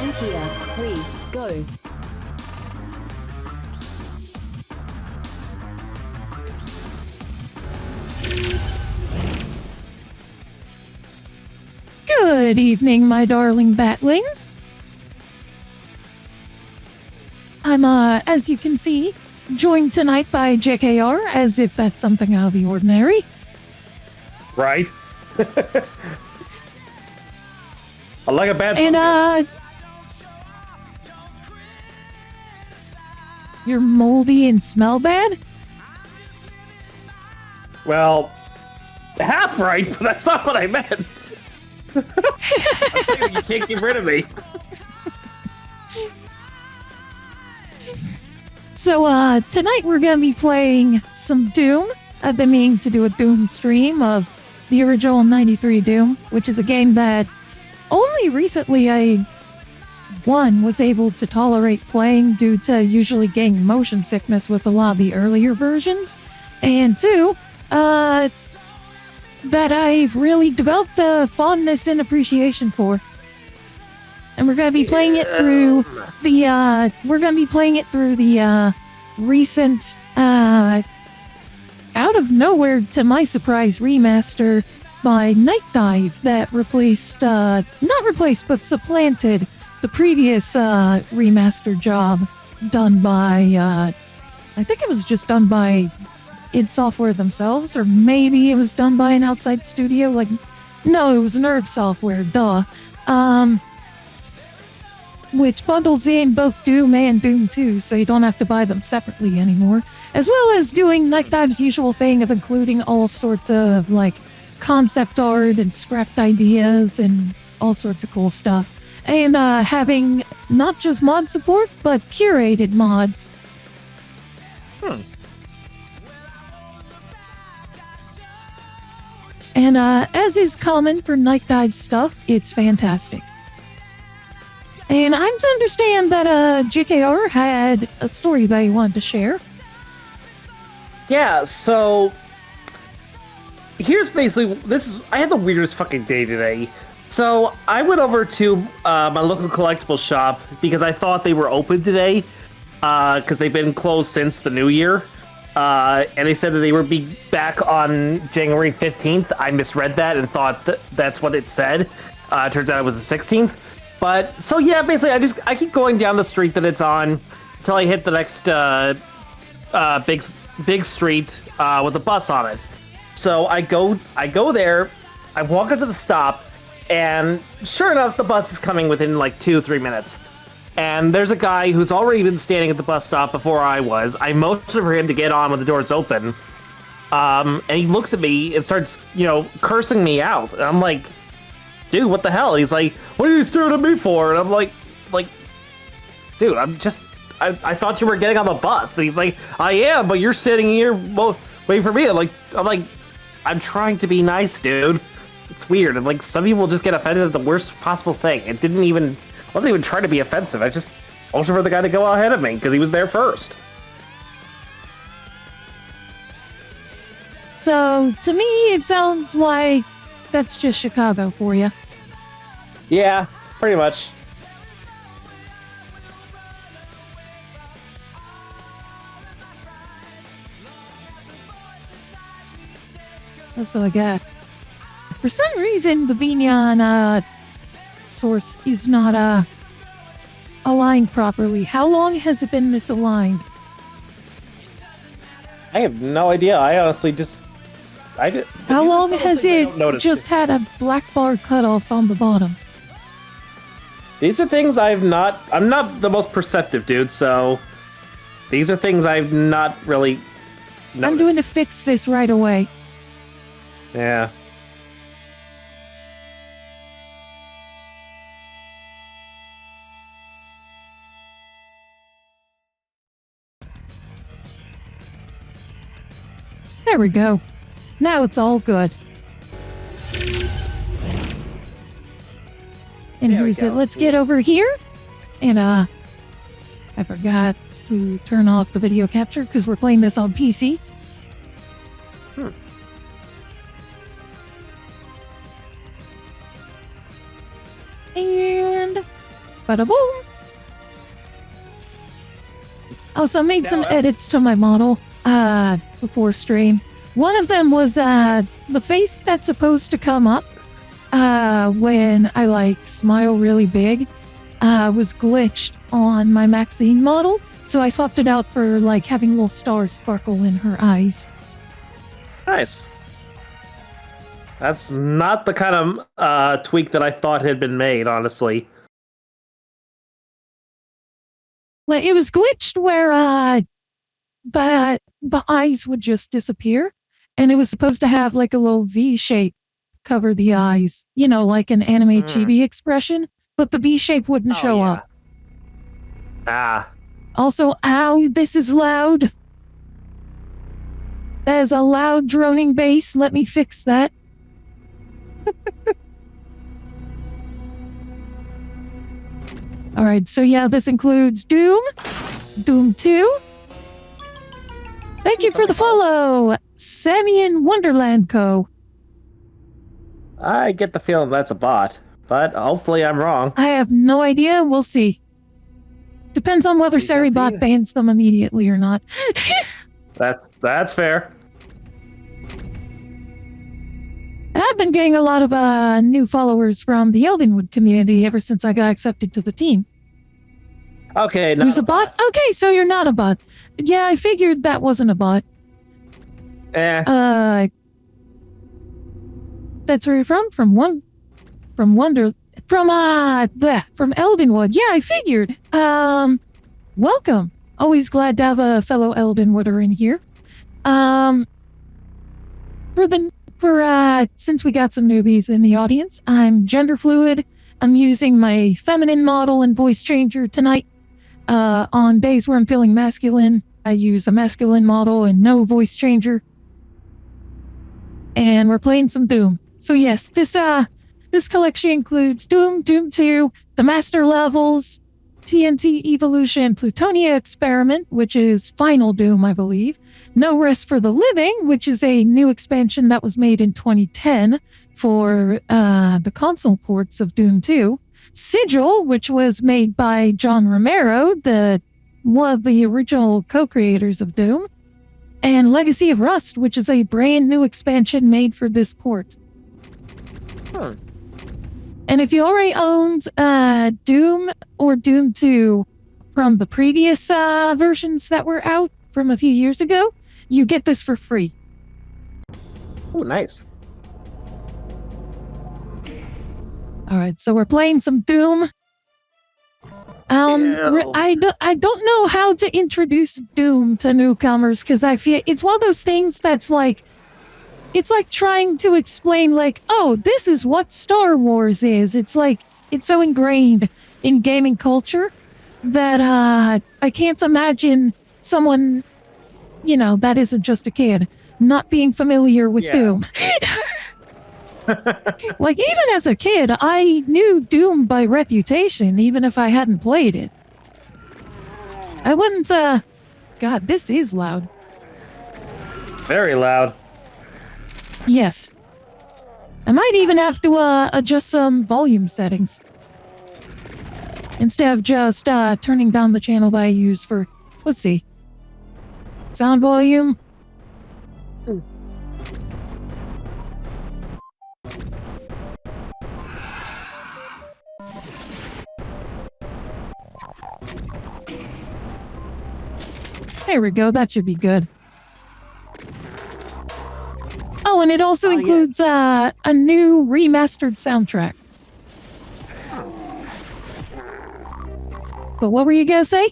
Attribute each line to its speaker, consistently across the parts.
Speaker 1: And here we go.
Speaker 2: Good evening, my darling batlings. I'm, as you can see, joined tonight by JKR, as if that's something out of the ordinary.
Speaker 3: Right? I like a bad
Speaker 2: And, you're moldy and smell bad?
Speaker 3: Well, half right, but that's not what I meant. I'm saying you can't get rid of me.
Speaker 2: So, tonight we're gonna be playing some Doom. I've been meaning to do a Doom stream of the original 93 Doom, which is a game that only recently I, one, was able to tolerate playing due to usually getting motion sickness with a lot of the earlier versions, and two, that I've really developed a fondness and appreciation for. And we're gonna be playing it through the, recent, out of nowhere, to my surprise, remaster by Night Dive that replaced, not replaced, but supplanted the previous, remaster job done by, I think it was just done by id Software themselves, or maybe it was done by an outside studio, no, it was Nerve Software, duh. Which bundles in both Doom and Doom 2, so you don't have to buy them separately anymore, as well as doing Night Dive's usual thing of including all sorts of, concept art and scrapped ideas and all sorts of cool stuff, and having not just mod support, but curated mods. And as is common for Night Dive stuff, it's fantastic. And I'm to understand that JKR had a story that he wanted to share.
Speaker 3: Yeah, so here's basically I had the weirdest fucking day today. So I went over to my local collectible shop because I thought they were open today because they've been closed since the new year. And they said that they would be back on January 15th. I misread that and thought that's what it said. Turns out it was the 16th. But, so yeah, basically I keep going down the street that it's on until I hit the next big street with a bus on it. So I go there, I walk up to the stop, and sure enough, the bus is coming within 2-3 minutes. And there's a guy who's already been standing at the bus stop before I was. I motioned for him to get on when the door's open. And he looks at me and starts, cursing me out. And I'm like, dude, what the hell? And he's like, what are you staring at me for? And I'm like, dude, I thought you were getting on the bus. And he's like, I am, but you're sitting here waiting for me. I'm like, I'm trying to be nice, dude. It's weird. And some people just get offended at the worst possible thing. It wasn't even trying to be offensive. I just motioned for the guy to go ahead of me because he was there first.
Speaker 2: So, to me, it sounds like that's just Chicago for you.
Speaker 3: Yeah, pretty much.
Speaker 2: That's what I got. For some reason, the Vignon source is not aligned properly. How long has it been misaligned?
Speaker 3: I have no idea. I honestly
Speaker 2: How long has it just had a black bar cutoff on the bottom?
Speaker 3: These are things I'm not the most perceptive dude, so these are things I've not really noticed.
Speaker 2: I'm going to fix this right away.
Speaker 3: Yeah.
Speaker 2: There we go. Now it's all good. And here's it. Let's get over here. And, I forgot to turn off the video capture because we're playing this on PC. And Bada boom. Also made some edits to my model before stream. One of them was the face that's supposed to come up when I like smile really big was glitched on my Maxine model. So I swapped it out for like having little stars sparkle in her eyes.
Speaker 3: Nice. That's not the kind of tweak that I thought had been made, honestly.
Speaker 2: Like, it was glitched where the eyes would just disappear, and it was supposed to have like a little V shape cover the eyes, you know, like an anime chibi expression, but the V shape wouldn't show up.
Speaker 3: Ah.
Speaker 2: Also, ow, this is loud. That is a loud droning bass. Let me fix that. Alright, so yeah, this includes Doom, Doom 2. Thank you for the follow, Samian Wonderland Co.
Speaker 3: I get the feeling that's a bot, but hopefully I'm wrong.
Speaker 2: I have no idea. We'll see. Depends on whether Saribot bans them immediately or not.
Speaker 3: That's fair.
Speaker 2: I've been getting a lot of new followers from the Eldenwood community ever since I got accepted to the team.
Speaker 3: Okay,
Speaker 2: Who's a bot? Okay, so you're not a bot. Yeah, I figured that wasn't a bot. That's where you're from? From Eldenwood. Yeah, I figured. Welcome. Always glad to have a fellow Eldenwooder in here. Since we got some newbies in the audience, I'm gender fluid. I'm using my feminine model and voice changer tonight. On days where I'm feeling masculine, I use a masculine model and no voice changer. And we're playing some Doom. So yes, this collection includes Doom, Doom 2, the Master Levels, TNT Evolution, Plutonia Experiment, which is Final Doom, I believe. No Rest for the Living, which is a new expansion that was made in 2010 for the console ports of Doom 2. Sigil, which was made by John Romero, one of the original co-creators of Doom. And Legacy of Rust, which is a brand new expansion made for this port. And if you already owned Doom or Doom 2 from the previous versions that were out from a few years ago, you get this for free.
Speaker 3: Oh, nice.
Speaker 2: Alright, so we're playing some Doom. I don't know how to introduce Doom to newcomers, because I feel it's one of those things that's like, it's like trying to explain like, oh, this is what Star Wars is. It's like, it's so ingrained in gaming culture that I can't imagine someone, you know, that isn't just a kid, not being familiar with Doom. Like, even as a kid, I knew Doom by reputation, even if I hadn't played it. I wouldn't, God, this is loud.
Speaker 3: Very loud.
Speaker 2: Yes. I might even have to, adjust some volume settings. Instead of just, turning down the channel that I use for, let's see, sound volume. There we go, that should be good. Oh, and it also includes a new remastered soundtrack. But what were you gonna say?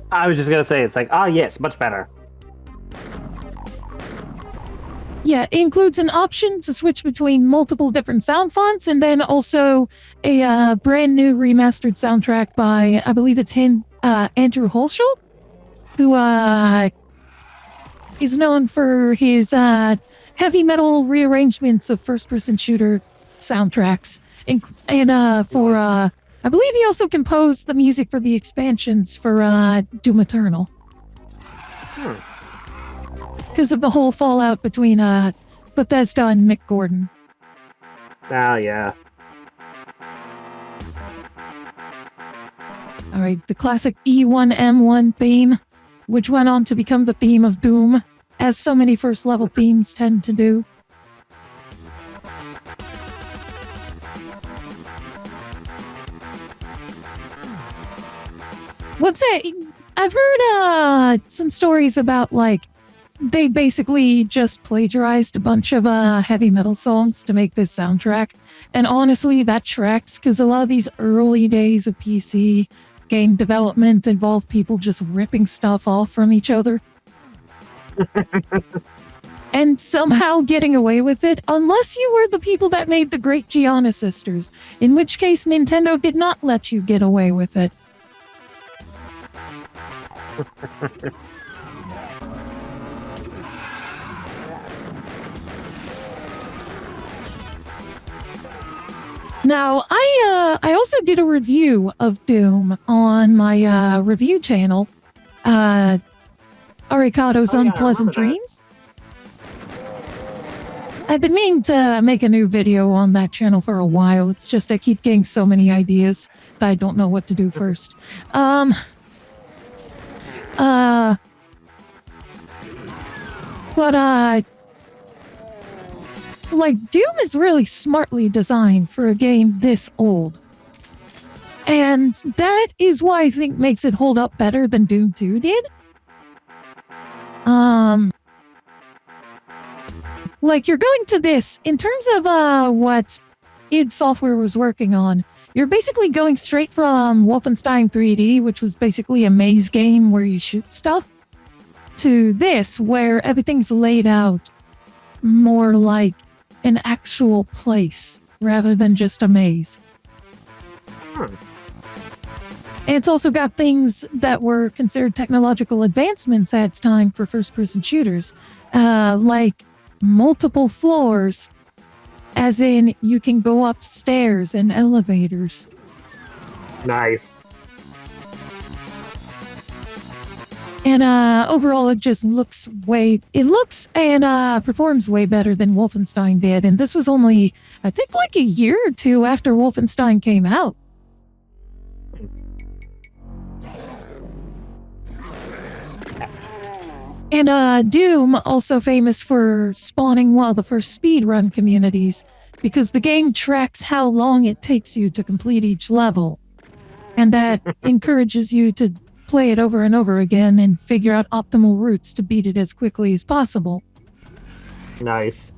Speaker 3: I was just gonna say, it's like, yes, much better.
Speaker 2: Yeah, it includes an option to switch between multiple different sound fonts, and then also a brand new remastered soundtrack by, I believe it's him, Andrew Holschel, who is known for his heavy metal rearrangements of first-person shooter soundtracks, and for I believe he also composed the music for the expansions for Doom Eternal. Because of the whole fallout between Bethesda and Mick Gordon.
Speaker 3: Oh, yeah.
Speaker 2: Alright, the classic E1M1 theme, which went on to become the theme of Doom, as so many first level themes tend to do. What's it? I've heard some stories about like they basically just plagiarized a bunch of heavy metal songs to make this soundtrack. And honestly, that tracks because a lot of these early days of PC game development involve people just ripping stuff off from each other. And somehow getting away with it, unless you were the people that made the Great Gianna Sisters, in which case Nintendo did not let you get away with it. Now, I also did a review of Doom on my review channel, Arikado's Unpleasant Dreams. I've been meaning to make a new video on that channel for a while. It's just I keep getting so many ideas that I don't know what to do first. Like, Doom is really smartly designed for a game this old. And that is why I think makes it hold up better than Doom 2 did. Like, you're going to this, in terms of, what id Software was working on, you're basically going straight from Wolfenstein 3D, which was basically a maze game where you shoot stuff, to this, where everything's laid out more like an actual place, rather than just a maze. And it's also got things that were considered technological advancements at its time for first-person shooters, like multiple floors, as in you can go upstairs in elevators.
Speaker 3: Nice.
Speaker 2: And overall, it just looks and performs way better than Wolfenstein did. And this was only, I think, like a year or two after Wolfenstein came out. And Doom, also famous for spawning one of the first speedrun communities, because the game tracks how long it takes you to complete each level. And that encourages you to play it over and over again and figure out optimal routes to beat it as quickly as possible.
Speaker 3: Nice.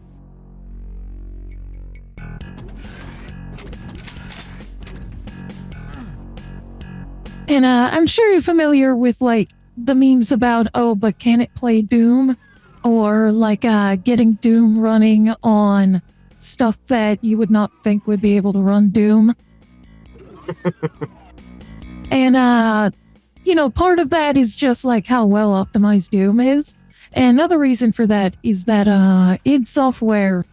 Speaker 2: And I'm sure you're familiar with, like, the memes about, oh, but can it play Doom? Or, like, getting Doom running on stuff that you would not think would be able to run Doom. And, you know, part of that is just, like, how well optimized Doom is. And another reason for that is that, id Software,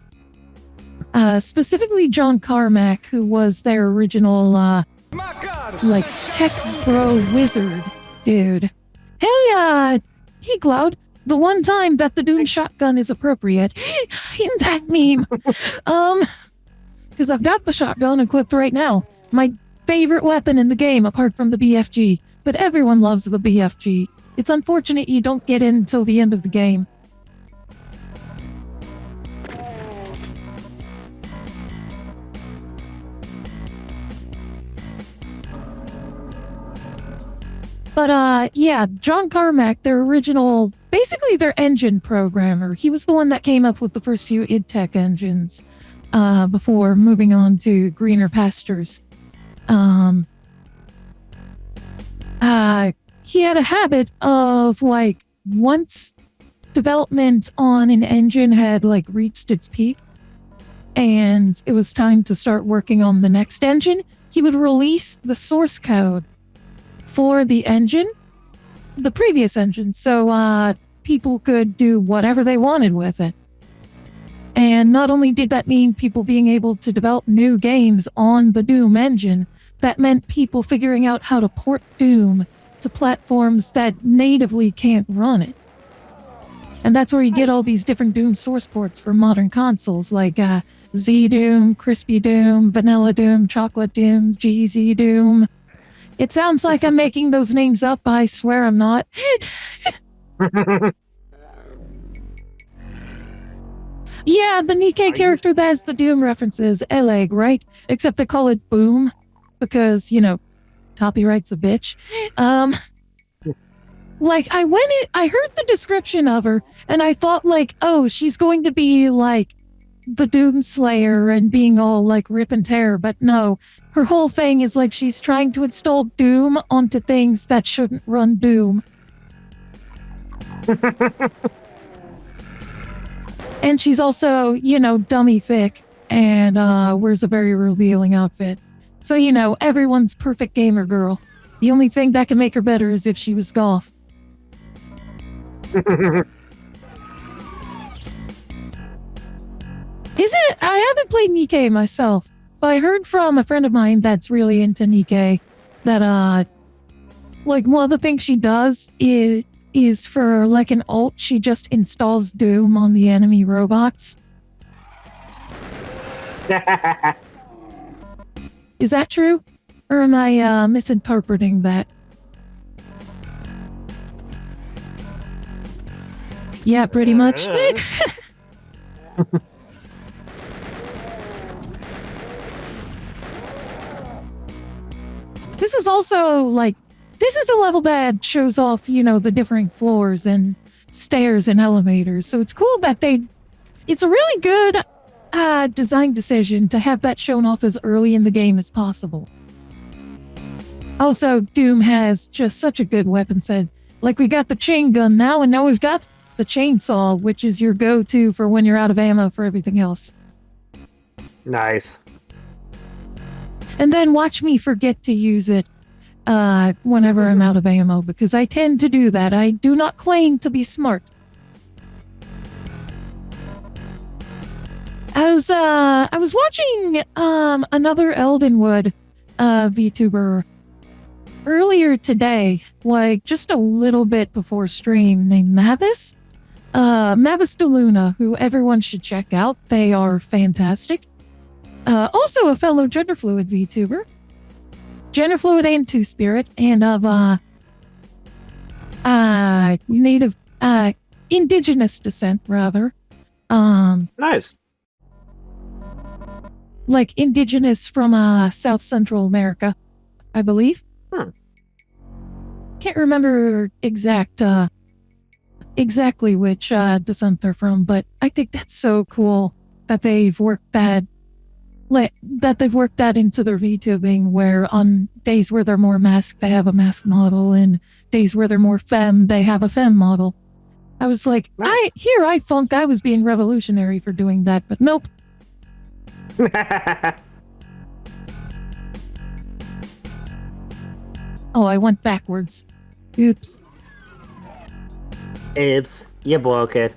Speaker 2: specifically John Carmack, who was their original, like, tech bro wizard dude. Hell yeah! Hey, Cloud, the one time that the Doom shotgun is appropriate in that meme. Because I've got the shotgun equipped right now. My favorite weapon in the game, apart from the BFG. But everyone loves the BFG. It's unfortunate you don't get in until the end of the game. But, yeah, John Carmack, their original, basically their engine programmer, he was the one that came up with the first few id Tech engines, before moving on to greener pastures. He had a habit of, like, once development on an engine had, like, reached its peak, and it was time to start working on the next engine, he would release the source code for the engine, the previous engine, so people could do whatever they wanted with it. And not only did that mean people being able to develop new games on the Doom engine, that meant people figuring out how to port Doom to platforms that natively can't run it. And that's where you get all these different Doom source ports for modern consoles, like Z Doom, Crispy Doom, Vanilla Doom, Chocolate Doom, GZ Doom. It sounds like I'm making those names up. I swear I'm not. Yeah, the Nikkei character that has the Doom references, Eleg, right? Except they call it Boom because, copyright's a bitch. Like, I heard the description of her, and I thought, like, oh, she's going to be, like, the Doom Slayer and being all, like, rip and tear, but no. Her whole thing is, like, she's trying to install Doom onto things that shouldn't run Doom. And she's also, dummy thick, and wears a very revealing outfit. So, everyone's perfect gamer girl. The only thing that can make her better is if she was golf. I haven't played Nikkei myself, but I heard from a friend of mine that's really into Nikkei that, like, one of the things she does is for, like, an ult, she just installs Doom on the enemy robots. Is that true? Or am I, misinterpreting that? Yeah, pretty much. This is also, like, this is a level that shows off, the different floors and stairs and elevators. So it's cool that it's a really good design decision to have that shown off as early in the game as possible. Also, Doom has just such a good weapon set. Like, we got the chain gun now, and now we've got the chainsaw, which is your go-to for when you're out of ammo for everything else.
Speaker 3: Nice.
Speaker 2: And then watch me forget to use it whenever I'm out of ammo, because I tend to do that. I do not claim to be smart. I was watching another Eldenwood VTuber earlier today, like just a little bit before stream, named Mavis. Mavis DeLuna, who everyone should check out. They are fantastic. Also a fellow genderfluid VTuber. Genderfluid and Two-Spirit, and of native indigenous descent, rather.
Speaker 3: Nice.
Speaker 2: Like indigenous from South Central America, I believe. Can't remember exactly which descent they're from, but I think that's so cool that they've worked that into their VTubing, where on days where they're more masked, they have a masked model, and days where they're more femme, they have a femme model. I was like, I thunk I was being revolutionary for doing that, but nope. Oh, I went backwards. Oops.
Speaker 3: Oops, you broke it.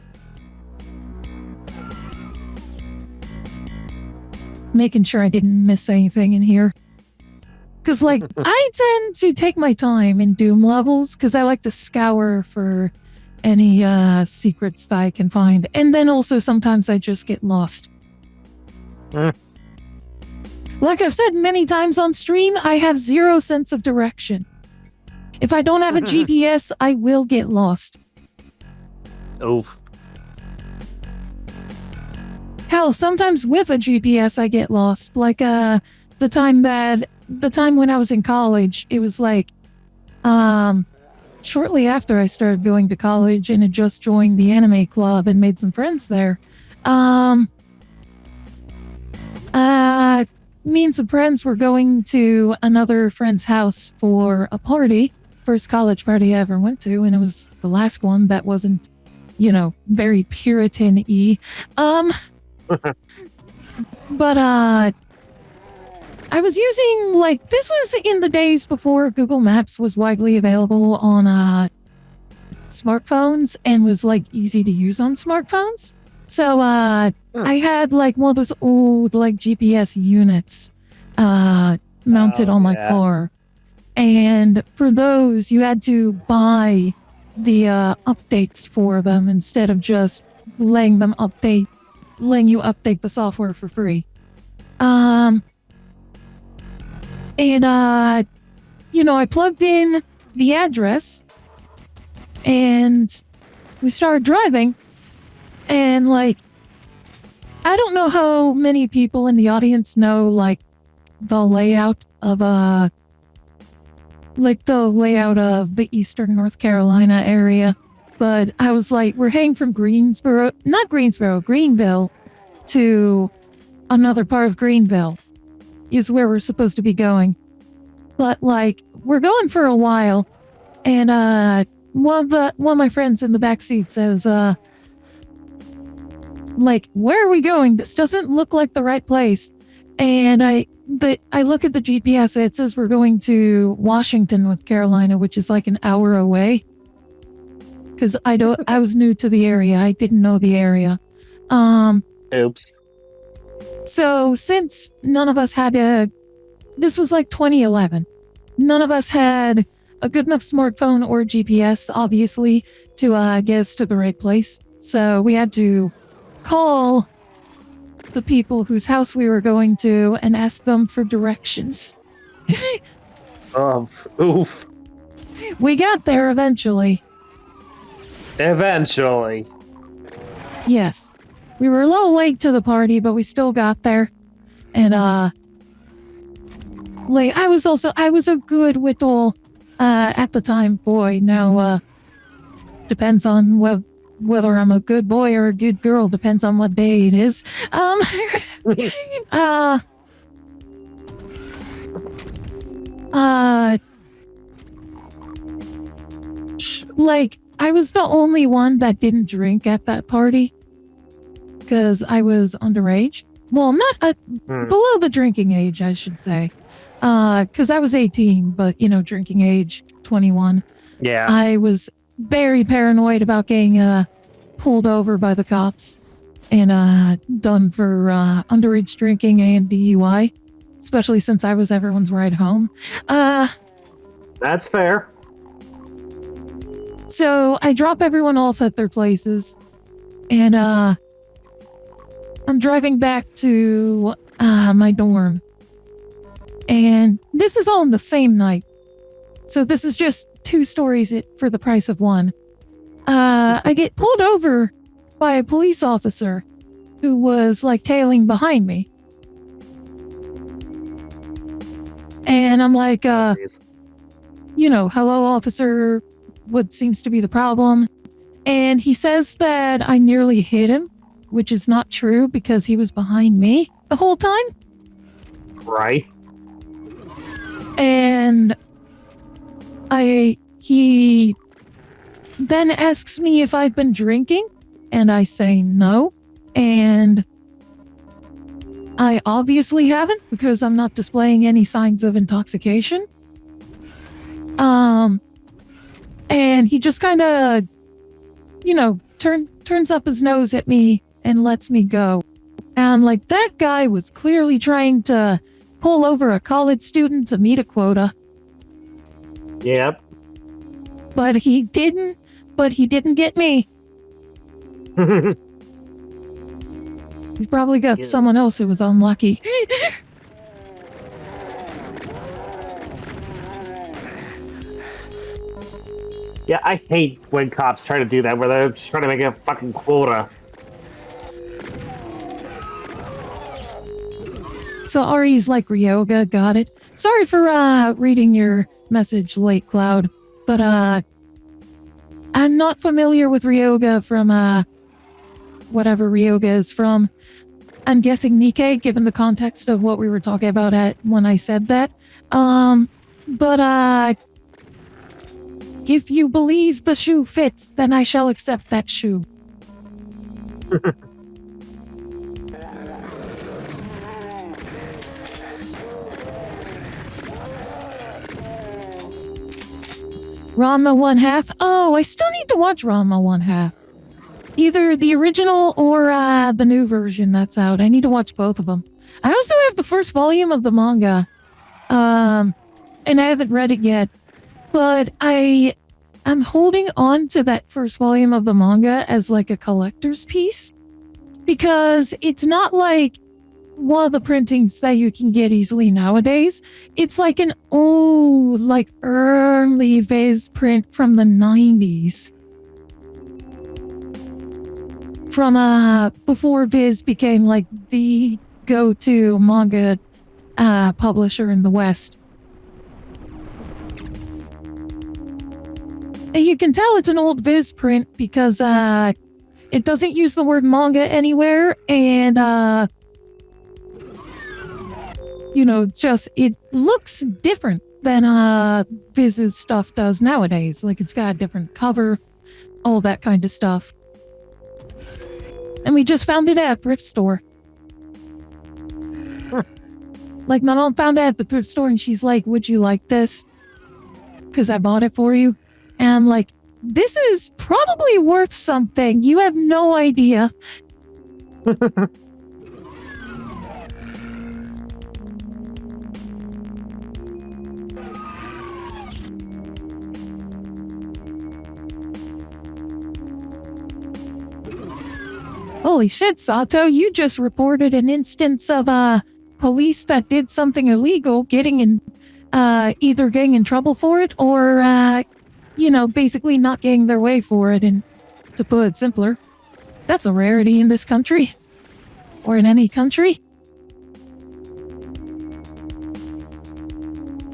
Speaker 2: Making sure I didn't miss anything in here. Because, like, I tend to take my time in Doom levels, because I like to scour for any secrets that I can find. And then also sometimes I just get lost. Like I've said many times on stream, I have zero sense of direction. If I don't have a GPS, I will get lost.
Speaker 3: Oh.
Speaker 2: Hell, sometimes with a GPS I get lost. Like the time when I was in college, it was like shortly after I started going to college and had just joined the anime club and made some friends there. Me and some friends were going to another friend's house for a party. First college party I ever went to, and it was the last one that wasn't, very Puritan-y. But I was using, like, this was in the days before Google Maps was widely available on smartphones and was, like, easy to use on smartphones. So I had, like, one of those old, like, GPS units mounted on my car. And for those, you had to buy the updates for them instead of just letting you update the software for free. And I plugged in the address and we started driving. And, like, I don't know how many people in the audience know, like, the layout of the eastern North Carolina area. But I was like, we're heading from Greenville to another part of Greenville is where we're supposed to be going. But, like, we're going for a while, and one of my friends in the backseat says, like, where are we going? This doesn't look like the right place. And I look at the GPS, it says we're going to Washington, North Carolina, which is like an hour away. Because I was new to the area. I didn't know the area.
Speaker 3: Oops.
Speaker 2: So since none of us had this was like 2011. None of us had a good enough smartphone or GPS, obviously, to get us to the right place. So we had to call the people whose house we were going to and ask them for directions.
Speaker 3: Oof.
Speaker 2: We got there eventually.
Speaker 3: Eventually.
Speaker 2: Yes. We were a little late to the party, but we still got there. And, like, I was a good whittle, at the time boy. Now, depends on whether I'm a good boy or a good girl, depends on what day it is. Like, I was the only one that didn't drink at that party. Because I was underage. Well, not below the drinking age, I should say. Because I was 18, but, drinking age, 21.
Speaker 3: Yeah.
Speaker 2: I was very paranoid about getting pulled over by the cops and done for underage drinking and DUI, especially since I was everyone's ride home.
Speaker 3: That's fair.
Speaker 2: So I drop everyone off at their places, and I'm driving back to my dorm. And this is all in the same night. So this is just 2 stories for the price of one. I get pulled over by a police officer who was, like, tailing behind me. And I'm like, hello, officer, what seems to be the problem? And he says that I nearly hit him, which is not true because he was behind me the whole time.
Speaker 3: Right.
Speaker 2: And he then asks me if I've been drinking, and I say no. And I obviously haven't because I'm not displaying any signs of intoxication. And he just kind of, turns up his nose at me and lets me go. And I'm like, that guy was clearly trying to pull over a college student to meet a quota.
Speaker 3: Yep.
Speaker 2: But he didn't get me. He's probably got someone else who was unlucky.
Speaker 3: Yeah, I hate when cops try to do that, where they're just trying to make a fucking quota.
Speaker 2: So Ari's like, Ryoga, got it. Sorry for reading your message late, Cloud. But I'm not familiar with Ryoga from whatever Ryoga is from. I'm guessing Nikkei, given the context of what we were talking about when I said that. But if you believe the shoe fits, then I shall accept that shoe. Ranma 1/2. Oh, I still need to watch Ranma 1/2. Either the original or the new version that's out. I need to watch both of them. I also have the first volume of the manga. And I haven't read it yet. But I'm holding on to that first volume of the manga as like a collector's piece. Because it's not like one of the printings that you can get easily nowadays. It's like an old, like early Viz print from the 90s. From before Viz became like the go-to manga publisher in the West. And you can tell it's an old Viz print because it doesn't use the word manga anywhere, and you know, just it looks different than Viz's stuff does nowadays. Like it's got a different cover, all that kind of stuff. And we just found it at a thrift store. Like, my mom found it at the thrift store and she's like, would you like this? Because I bought it for you. And I'm like, this is probably worth something. You have no idea. Holy shit, Sato, you just reported an instance of police that did something illegal either getting in trouble for it or, you know, basically not getting their way for it. And to put it simpler, that's a rarity in this country. Or in any country.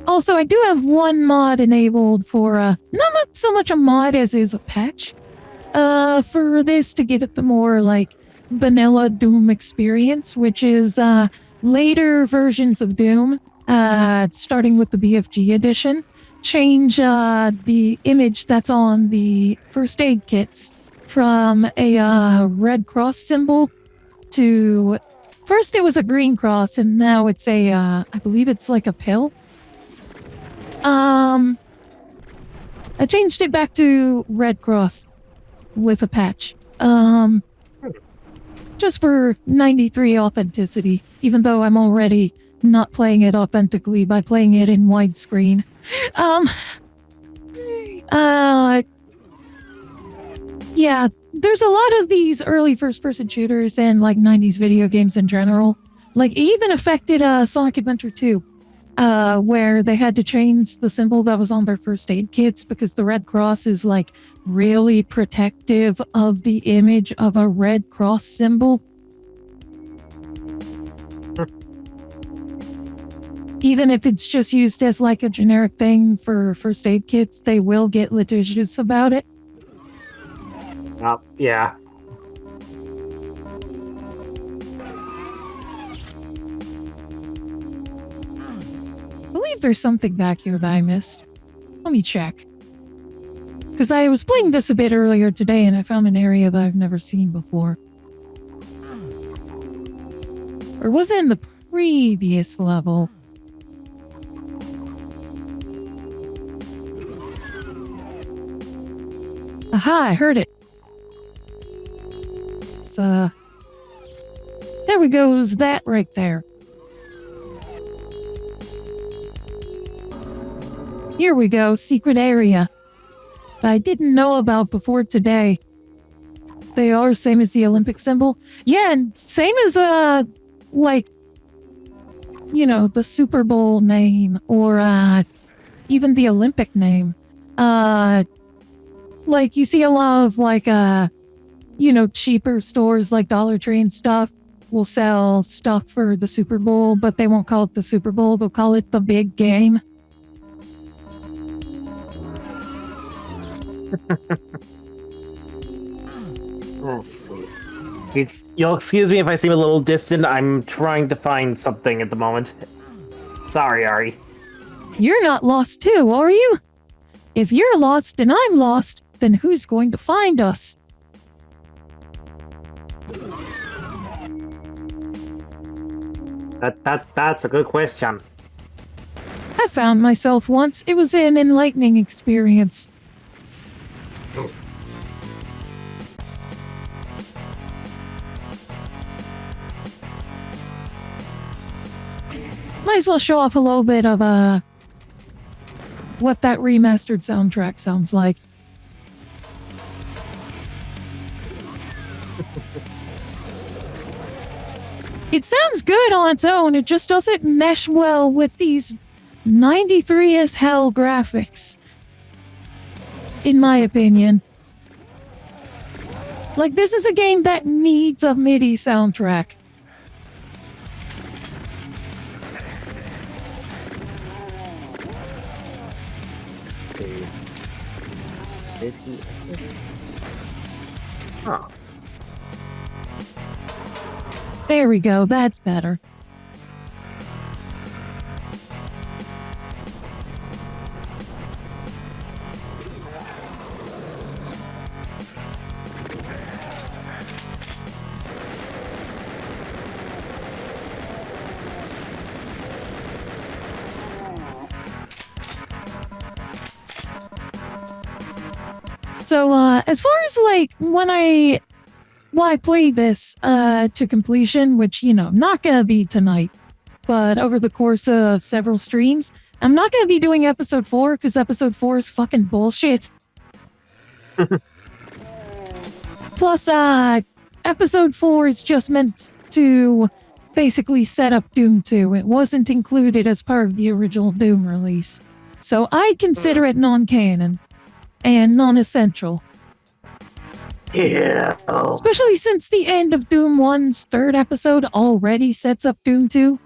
Speaker 2: Also, I do have one mod enabled for, not so much a mod as is a patch. For this to get at the more, like, vanilla Doom experience, which is, later versions of Doom, starting with the BFG edition, change, the image that's on the first aid kits from a, Red Cross symbol to... First it was a green cross, and now it's a, I believe it's like a pill. I changed it back to Red Cross with a patch. Just for 93 authenticity, even though I'm already not playing it authentically by playing it in widescreen. Yeah, there's a lot of these early first-person shooters and, like, 90s video games in general. Like, it even affected, Sonic Adventure 2. Where they had to change the symbol that was on their first aid kits because the Red Cross is, like, really protective of the image of a Red Cross symbol. Even if it's just used as, like, a generic thing for first aid kits, they will get litigious about it.
Speaker 3: Yeah.
Speaker 2: I believe there's something back here that I missed. Let me check. Because I was playing this a bit earlier today and I found an area that I've never seen before. Or was it in the previous level? Aha, I heard it. It's, there we go, is that right there. Here we go, secret area. That I didn't know about before today. They are same as the Olympic symbol. Yeah, and same as, like, you know, the Super Bowl name or, even the Olympic name. Like, you see a lot of, like, you know, cheaper stores like Dollar Tree and stuff will sell stuff for the Super Bowl, but they won't call it the Super Bowl. They'll call it the big game.
Speaker 3: Let's see. You'll excuse me if I seem a little distant. I'm trying to find something at the moment. Sorry, Ari.
Speaker 2: You're not lost too, are you? If you're lost and I'm lost, then who's going to find us?
Speaker 3: That's a good question.
Speaker 2: I found myself once. It was an enlightening experience. Might as well show off a little bit of what that remastered soundtrack sounds like. It sounds good on its own, it just doesn't mesh well with these 93 as hell graphics. In my opinion. Like, this is a game that needs a MIDI soundtrack.
Speaker 3: Huh.
Speaker 2: There we go, that's better. So, as far as, like, when I played this, to completion, which, not gonna be tonight, but over the course of several streams, I'm not gonna be doing episode 4, because episode 4 is fucking bullshit. Plus, episode 4 is just meant to basically set up Doom 2. It wasn't included as part of the original Doom release. So I consider it non-canon. And non-essential.
Speaker 3: Yeah.
Speaker 2: Especially since the end of Doom 1's third episode already sets up Doom 2.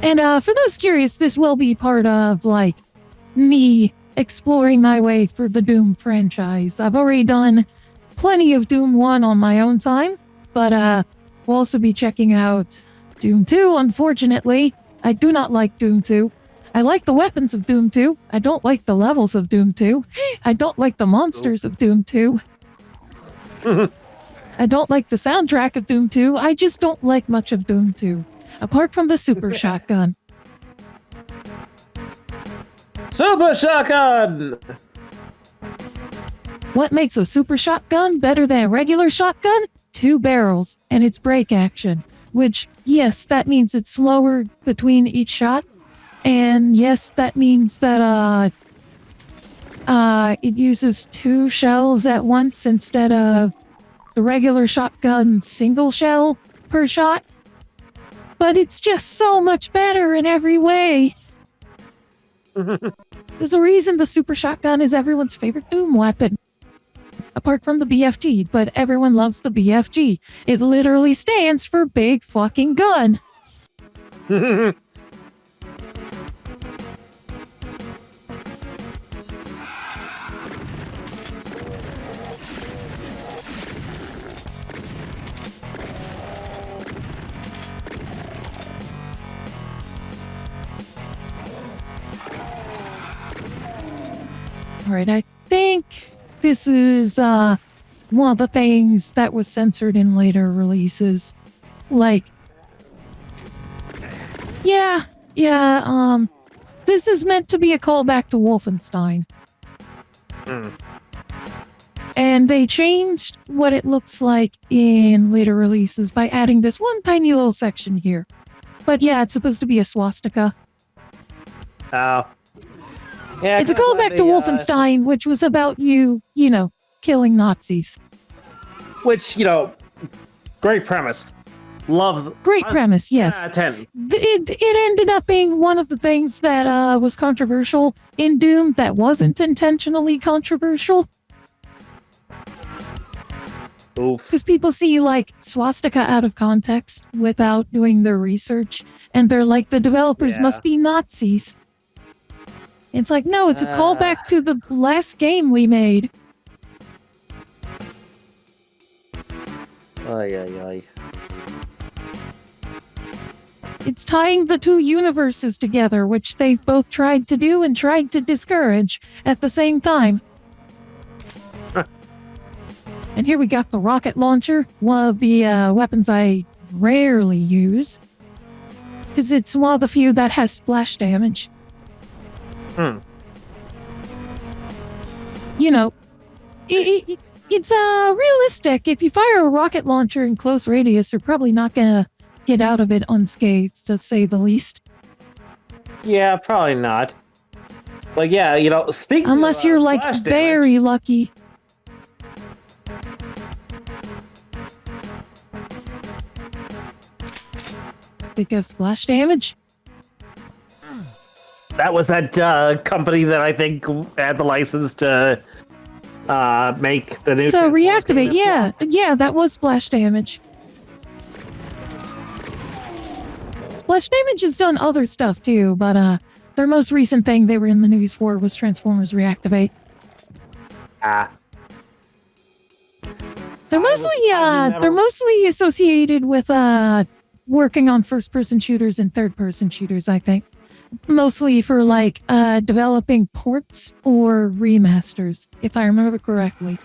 Speaker 2: And for those curious, this will be part of, like, me exploring my way through the Doom franchise. I've already done plenty of Doom 1 on my own time, but we'll also be checking out Doom 2, unfortunately. I do not like Doom 2. I like the weapons of Doom 2. I don't like the levels of Doom 2. I don't like the monsters of Doom 2. I don't like the soundtrack of Doom 2. I just don't like much of Doom 2. Apart from the super shotgun.
Speaker 3: Super shotgun!
Speaker 2: What makes a super shotgun better than a regular shotgun? 2 barrels, and its break action. Which, yes, that means it's slower between each shot. And yes, that means that, it uses 2 shells at once instead of the regular shotgun single shell per shot. But it's just so much better in every way. There's a reason the super shotgun is everyone's favorite Doom weapon. Apart from the BFG, but everyone loves the BFG. It literally stands for big fucking gun. Alright, I think this is one of the things that was censored in later releases. Like, this is meant to be a callback to Wolfenstein. And they changed what it looks like in later releases by adding this one tiny little section here. But yeah, it's supposed to be a swastika.
Speaker 3: Oh. Yeah,
Speaker 2: it's a callback to Wolfenstein, which was about you killing Nazis.
Speaker 3: Which, great premise. Love.
Speaker 2: Great premise, yes.
Speaker 3: 10.
Speaker 2: It ended up being one of the things that was controversial in Doom that wasn't intentionally controversial.
Speaker 3: Oof.
Speaker 2: Because people see, like, swastika out of context without doing their research, and they're like, the developers must be Nazis. It's like, no, it's a callback to the last game we made.
Speaker 3: Ay.
Speaker 2: It's tying the 2 universes together, which they've both tried to do and tried to discourage at the same time. And here we got the rocket launcher, one of the weapons I rarely use. Because it's one of the few that has splash damage. It's realistic. If you fire a rocket launcher in close radius, you're probably not gonna get out of it unscathed, to say the least.
Speaker 3: Yeah, probably not. But yeah, speaking
Speaker 2: Unless
Speaker 3: of,
Speaker 2: you're like
Speaker 3: splash damage,
Speaker 2: very lucky. Speak of splash damage.
Speaker 3: that was that company that I think had the license to make the new.
Speaker 2: To reactivate, yeah, that was splash damage. Splash damage has done other stuff too, but their most recent thing they were in the news for was Transformers Reactivate. They're mostly associated with working on first-person shooters and third-person shooters, I think. Mostly for like developing ports or remasters, if I remember correctly.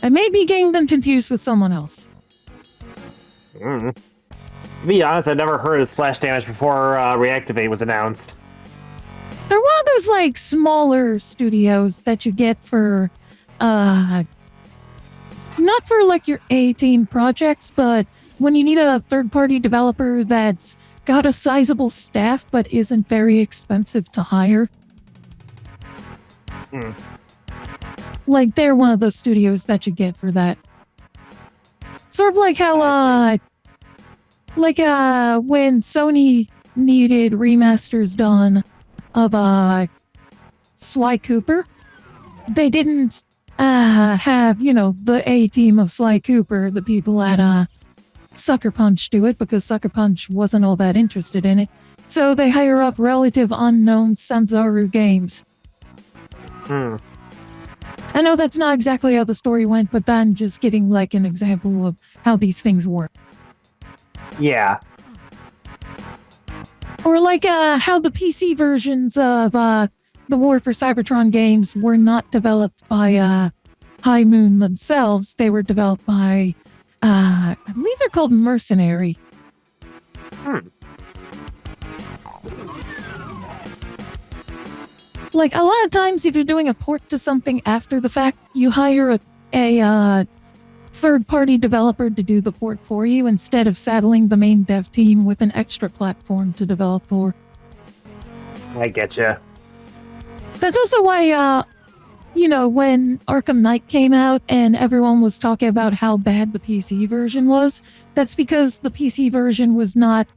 Speaker 2: I may be getting them confused with someone else.
Speaker 3: To be honest, I've never heard of splash damage before Reactivate was announced.
Speaker 2: They're one of those like smaller studios that you get for not for like your A-team projects, but when you need a third-party developer that's got a sizable staff but isn't very expensive to hire. Like, they're one of those studios that you get for that. Sort of like how, when Sony needed remasters done of, Sly Cooper, they didn't, have, the A-team of Sly Cooper, the people at, Sucker Punch do it because Sucker Punch wasn't all that interested in it. So they hire up relative unknown Sanzaru Games. I know that's not exactly how the story went, but then just getting like an example of how these things work.
Speaker 3: Yeah.
Speaker 2: Or like how the PC versions of the War for Cybertron games were not developed by High Moon themselves. They were developed by I believe they're called Mercenary. Like, a lot of times if you're doing a port to something after the fact, you hire a third-party developer to do the port for you instead of saddling the main dev team with an extra platform to develop for.
Speaker 3: I getcha.
Speaker 2: That's also why, when Arkham Knight came out and everyone was talking about how bad the PC version was, that's because the PC version was not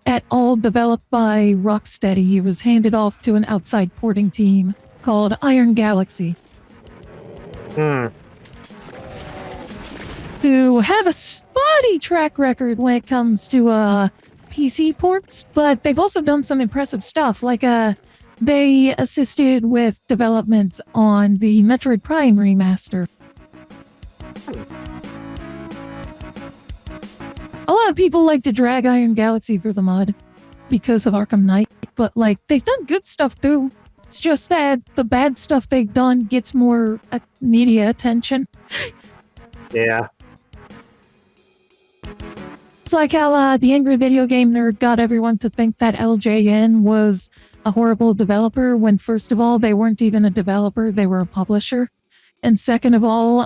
Speaker 2: at all developed by Rocksteady. It was handed off to an outside porting team called Iron Galaxy. Who have a spotty track record when it comes to PC ports, but they've also done some impressive stuff, like they assisted with development on the Metroid Prime remaster. A lot of people like to drag Iron Galaxy through the mud because of Arkham Knight, but like they've done good stuff too. It's just that the bad stuff they've done gets more media attention.
Speaker 3: Yeah.
Speaker 2: It's like how the Angry Video Game Nerd got everyone to think that LJN was a horrible developer when, first of all, they weren't even a developer, they were a publisher. And second of all,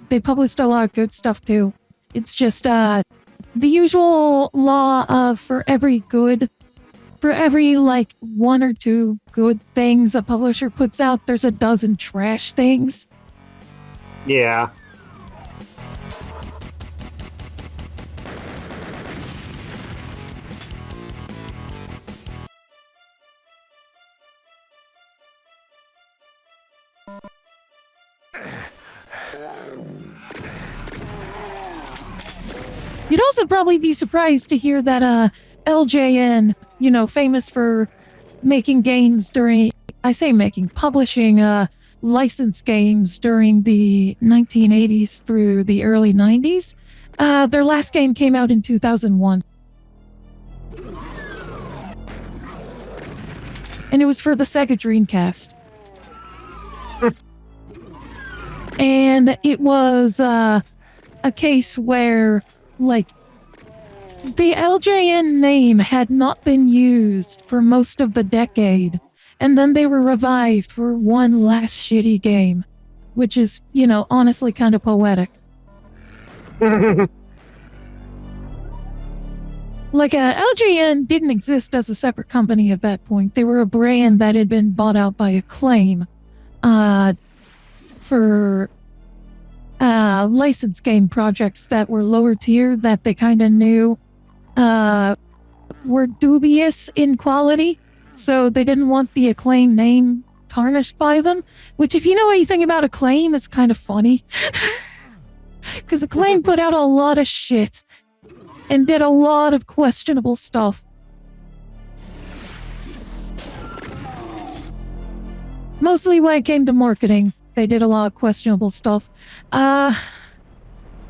Speaker 2: they published a lot of good stuff too. It's just the usual law of for every like one or two good things a publisher puts out, there's a dozen trash things.
Speaker 3: Yeah.
Speaker 2: You'd also probably be surprised to hear that LJN, famous for making games publishing licensed games during the 1980s through the early 90s. Their last game came out in 2001. And it was for the Sega Dreamcast. And it was a case where, like, the LJN name had not been used for most of the decade, and then they were revived for one last shitty game, which is, honestly kind of poetic. Like, LJN didn't exist as a separate company at that point. They were a brand that had been bought out by Acclaim for licensed game projects that were lower tier that they kind of knew were dubious in quality. So they didn't want the Acclaim name tarnished by them, which if you know anything about Acclaim, is kind of funny. Because Acclaim put out a lot of shit and did a lot of questionable stuff. Mostly when it came to marketing, they did a lot of questionable stuff.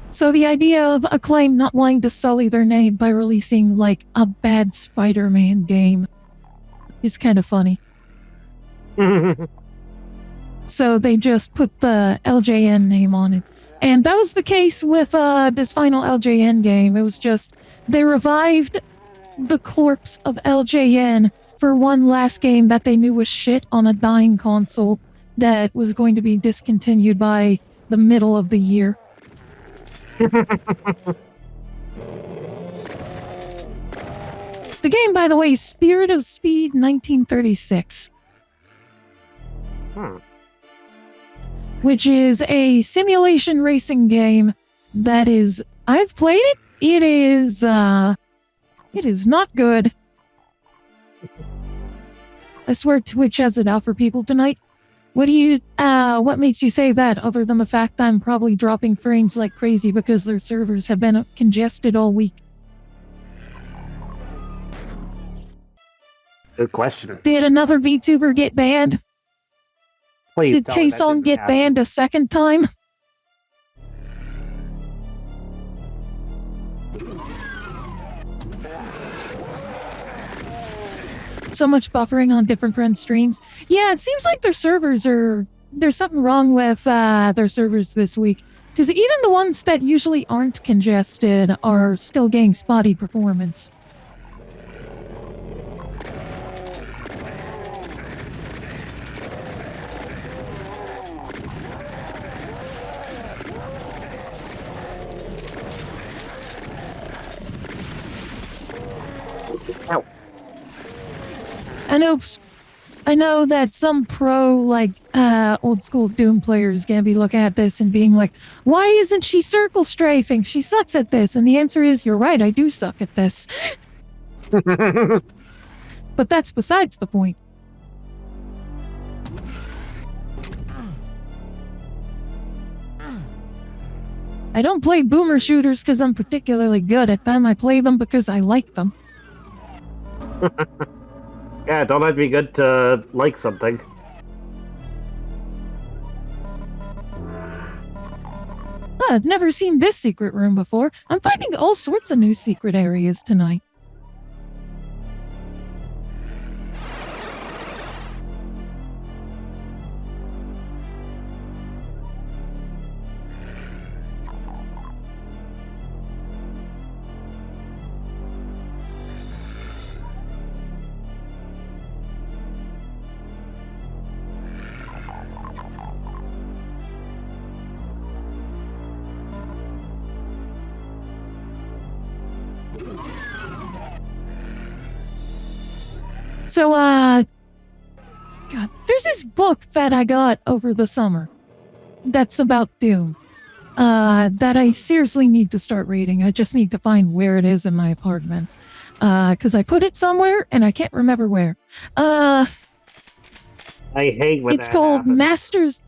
Speaker 2: So the idea of Acclaim not wanting to sully their name by releasing, like, a bad Spider-Man game is kind of funny. So they just put the LJN name on it. And that was the case with this final LJN game. It was just, they revived the corpse of LJN for one last game that they knew was shit on a dying console that was going to be discontinued by the middle of the year. The game, by the way, is Spirit of Speed 1936. Which is a simulation racing game that is... I've played it. It is not good. I swear Twitch has it out for people tonight. What makes you say that, other than the fact that I'm probably dropping frames like crazy because their servers have been congested all week?
Speaker 3: Good question.
Speaker 2: Did another VTuber get banned?
Speaker 3: Please
Speaker 2: Did K-Song get banned a second time? So much buffering on different friends' streams. Yeah, it seems like their servers are... There's something wrong with their servers this week. Because even the ones that usually aren't congested are still getting spotty performance.
Speaker 3: Ow.
Speaker 2: And oops, I know that some pro, old school Doom players gonna be looking at this and being like, why isn't she circle strafing? She sucks at this. And the answer is, you're right, I do suck at this. But that's besides the point. I don't play boomer shooters because I'm particularly good at them. I play them because I like them.
Speaker 3: Yeah, don't have to be good to like something.
Speaker 2: I've never seen this secret room before. I'm finding all sorts of new secret areas tonight. So, God, there's this book that I got over the summer that's about Doom, that I seriously need to start reading. I just need to find where it is in my apartment, because I put it somewhere and I can't remember where.
Speaker 3: I hate when
Speaker 2: it's called
Speaker 3: happens.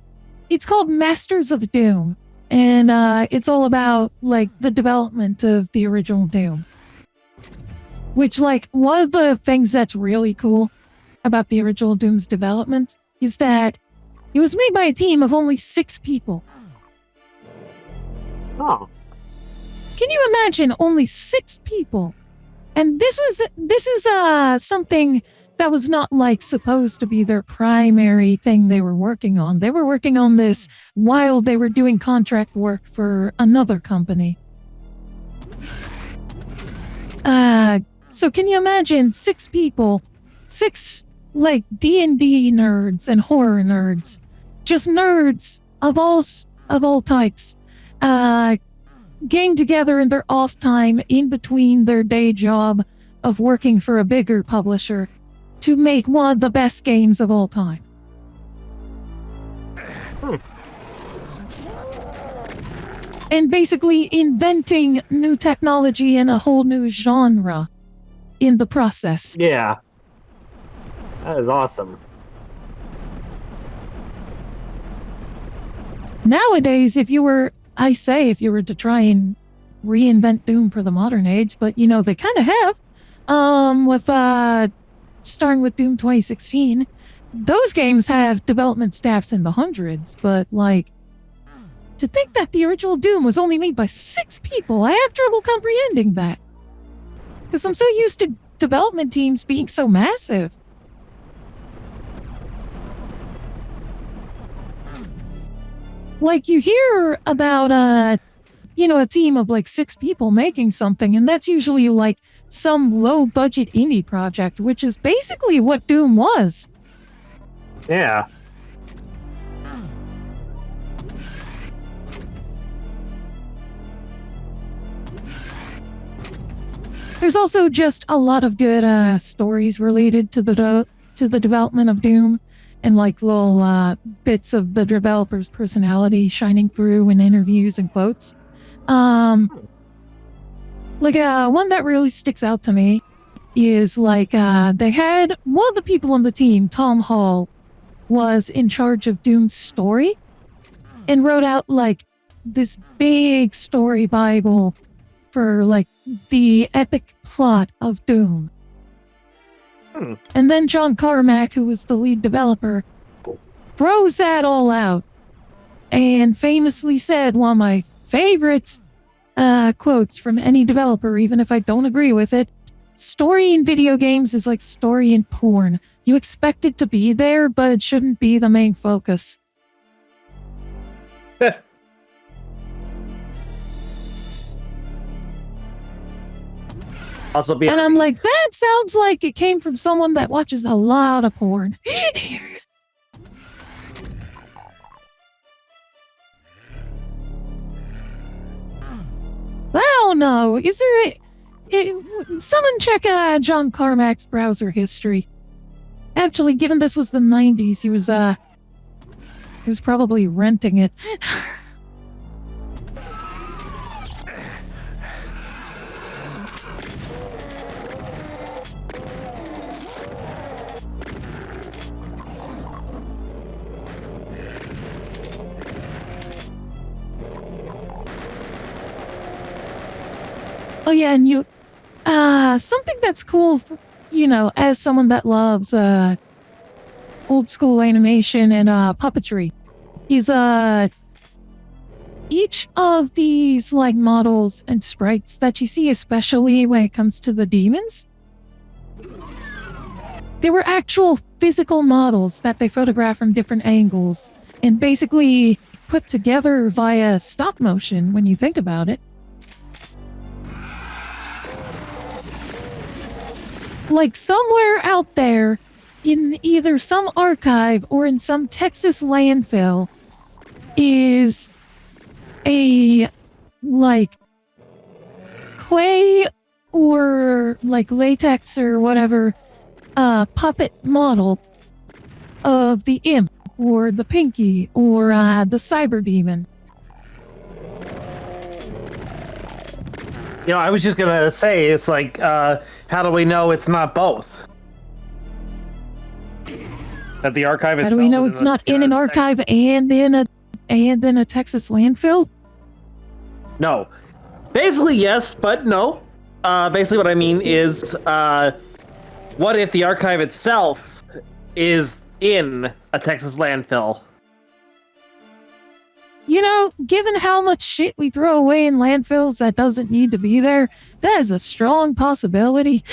Speaker 2: It's called Masters of Doom, and it's all about, the development of the original Doom. Which, one of the things that's really cool about the original Doom's development is that it was made by a team of only 6 people.
Speaker 3: Oh.
Speaker 2: Can you imagine only 6 people? And this is something that was not, supposed to be their primary thing they were working on. They were working on this while they were doing contract work for another company. So can you imagine 6 people, 6 like D&D nerds and horror nerds, just nerds of all types, getting together in their off time in between their day job of working for a bigger publisher to make one of the best games of all time. And basically inventing new technology and a whole new genre in the process.
Speaker 3: Yeah. That is awesome.
Speaker 2: Nowadays, if you were to try and reinvent Doom for the modern age, but you know, they kind of have, with, starting with Doom 2016, those games have development staffs in the hundreds, but like, to think that the original Doom was only made by 6 people, I have trouble comprehending that. Because I'm so used to development teams being so massive. Like, you hear about, a team of like 6 people making something, and that's usually like some low-budget indie project, which is basically what Doom was.
Speaker 3: Yeah.
Speaker 2: There's also just a lot of good stories related to the development of Doom, and like little bits of the developer's personality shining through in interviews and quotes. One that really sticks out to me is like they had one of the people on the team, Tom Hall, was in charge of Doom's story and wrote out like this big story Bible for like the epic plot of Doom. And then John Carmack, who was the lead developer, throws that all out and famously said one of my favorite quotes from any developer, even if I don't agree with it: story in video games is like story in porn. You expect it to be there, but it shouldn't be the main focus. And I'm like, that sounds like it came from someone that watches a lot of porn. I don't know. Is there someone check John Carmack's browser history. Actually, given this was the 90s, he was probably renting it. Oh yeah, and something that's cool for, as someone that loves old school animation and puppetry, is each of these like models and sprites that you see, especially when it comes to the demons, they were actual physical models that they photographed from different angles and basically put together via stop motion when you think about it. Like somewhere out there, in either some archive or in some Texas landfill, is a, like, clay or, like, latex or whatever, puppet model of the imp, or the pinky, or, the cyber demon.
Speaker 3: I was just gonna say, it's like, how do we know it's not both? That the archive itself.
Speaker 2: How do we know it's not in an archive and in a Texas landfill?
Speaker 3: No. Basically, yes, but no. Basically, what I mean is, what if the archive itself is in a Texas landfill?
Speaker 2: Given how much shit we throw away in landfills that doesn't need to be there, that is a strong possibility.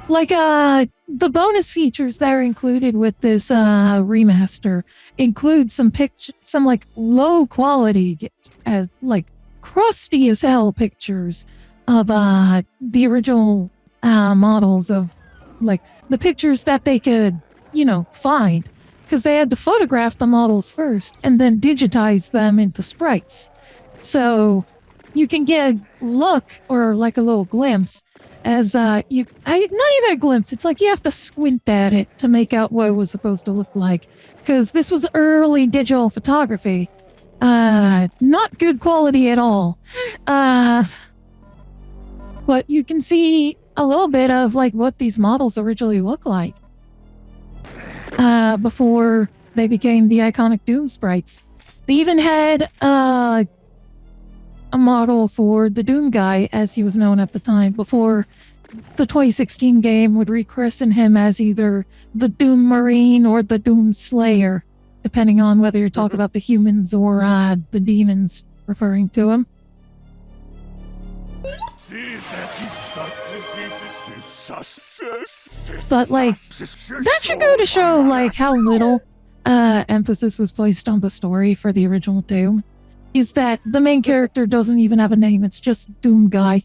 Speaker 2: Like, the bonus features that are included with this, remaster include some like, low quality, like, crusty as hell pictures of, the original, models of like the pictures that they could, find, because they had to photograph the models first and then digitize them into sprites. So you can get a look or like a little glimpse as not even a glimpse. It's like you have to squint at it to make out what it was supposed to look like, because this was early digital photography. Not good quality at all. But you can see a little bit of like what these models originally look like before they became the iconic Doom sprites. They even had a model for the Doom guy, as he was known at the time, before the 2016 game would rechristen him as either the Doom Marine or the Doom Slayer, depending on whether you're talking about the humans or the demons referring to him. But like, that should go to show like how little emphasis was placed on the story for the original Doom. Is that the main character doesn't even have a name, it's just Doom Guy.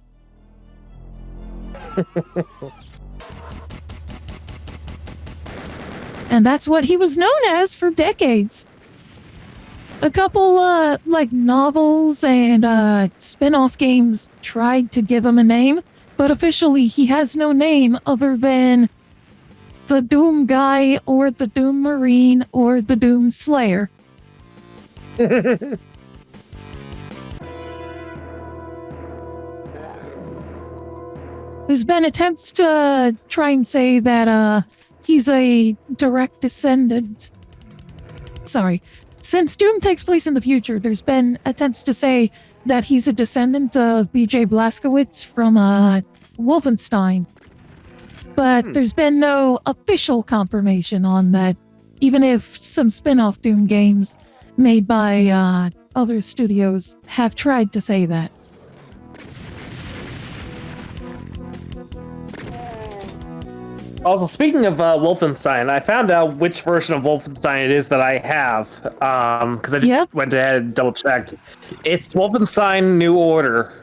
Speaker 2: And that's what he was known as for decades. A couple like novels and spin-off games tried to give him a name, but officially he has no name other than the Doom Guy or the Doom Marine or the Doom Slayer. There's been attempts to try and say that he's a direct descendant. Sorry. Since Doom takes place in the future, there's been attempts to say that he's a descendant of B.J. Blazkowicz from Wolfenstein. But there's been no official confirmation on that, even if some spin-off Doom games made by other studios have tried to say that.
Speaker 3: Also, speaking of Wolfenstein, I found out which version of Wolfenstein it is that I have, because I just went ahead and double-checked. It's Wolfenstein New Order.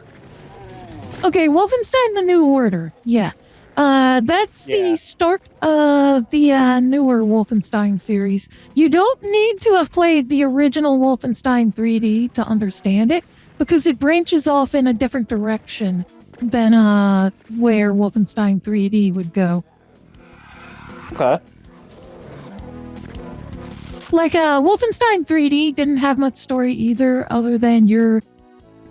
Speaker 2: Okay, Wolfenstein the New Order, yeah. That's the start of the newer Wolfenstein series. You don't need to have played the original Wolfenstein 3D to understand it, because it branches off in a different direction than where Wolfenstein 3D would go.
Speaker 3: Okay.
Speaker 2: Like, Wolfenstein 3D didn't have much story either, other than you're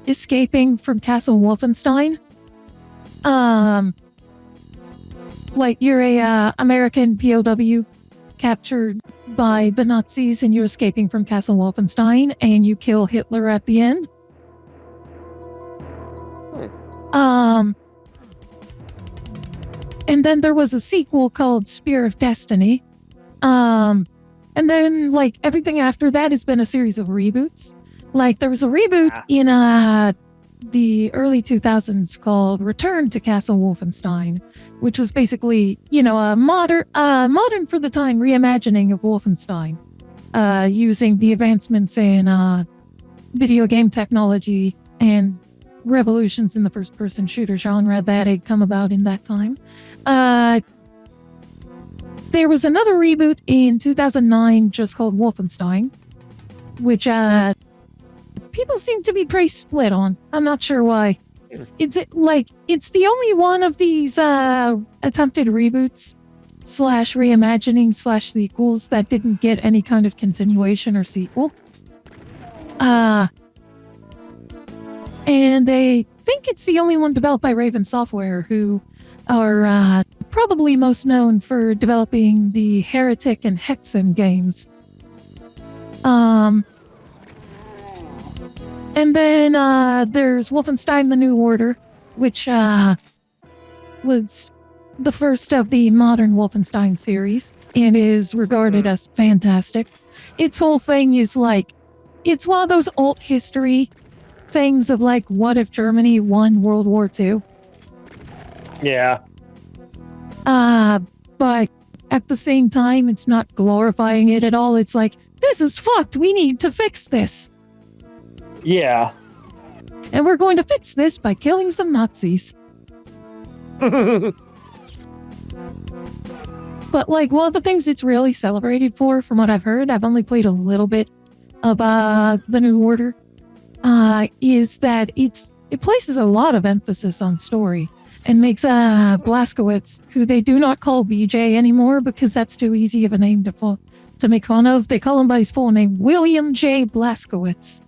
Speaker 2: escaping from Castle Wolfenstein. Like, you're a American POW captured by the Nazis and you're escaping from Castle Wolfenstein and you kill Hitler at the end. And then there was a sequel called Spear of Destiny. And then, like, everything after that has been a series of reboots. Like, there was a reboot in the early 2000s called Return to Castle Wolfenstein, which was basically, a modern for the time reimagining of Wolfenstein, using the advancements in video game technology and revolutions in the first-person shooter genre that had come about in that time. There was another reboot in 2009 just called Wolfenstein, which people seem to be pretty split on. I'm not sure why. It's the only one of these attempted reboots / reimagining / sequels that didn't get any kind of continuation or sequel. And they think it's the only one developed by Raven Software, who are probably most known for developing the Heretic and Hexen games. And then there's Wolfenstein the New Order, which was the first of the modern Wolfenstein series and is regarded as fantastic. Its whole thing is like, it's one of those alt history things of like, what if Germany won World War II?
Speaker 3: Yeah.
Speaker 2: But at the same time, it's not glorifying it at all. It's like, this is fucked. We need to fix this.
Speaker 3: Yeah.
Speaker 2: And we're going to fix this by killing some Nazis. But like one of the things it's really celebrated for, from what I've heard, I've only played a little bit of the New Order, is that it places a lot of emphasis on story and makes Blazkowicz, who they do not call BJ anymore because that's too easy of a name to make fun of. They call him by his full name, William J. Blazkowicz.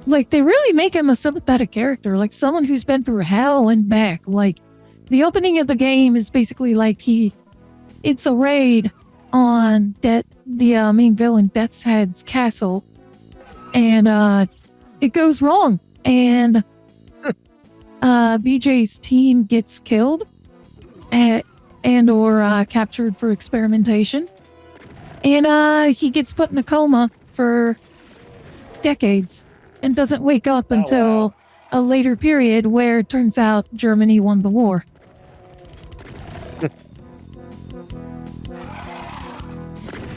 Speaker 2: Like, they really make him a sympathetic character, like someone who's been through hell and back. Like, the opening of the game is basically like it's a raid on the main villain, Death's Head's castle, and it goes wrong, and BJ's team gets killed or captured for experimentation, and he gets put in a coma for decades and doesn't wake up until a later period where it turns out Germany won the war.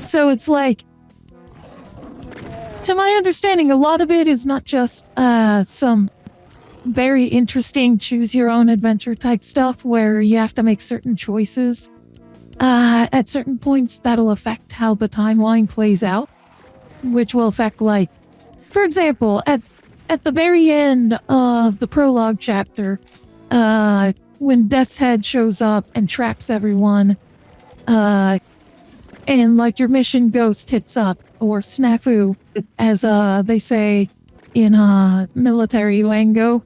Speaker 2: So it's like, to my understanding, a lot of it is not just some very interesting choose-your-own-adventure type stuff where you have to make certain choices at certain points that'll affect how the timeline plays out, which will affect, like, for example, at the very end of the prologue chapter, when Death's Head shows up and traps everyone, and like your mission ghost hits up, or snafu, as they say in military lingo,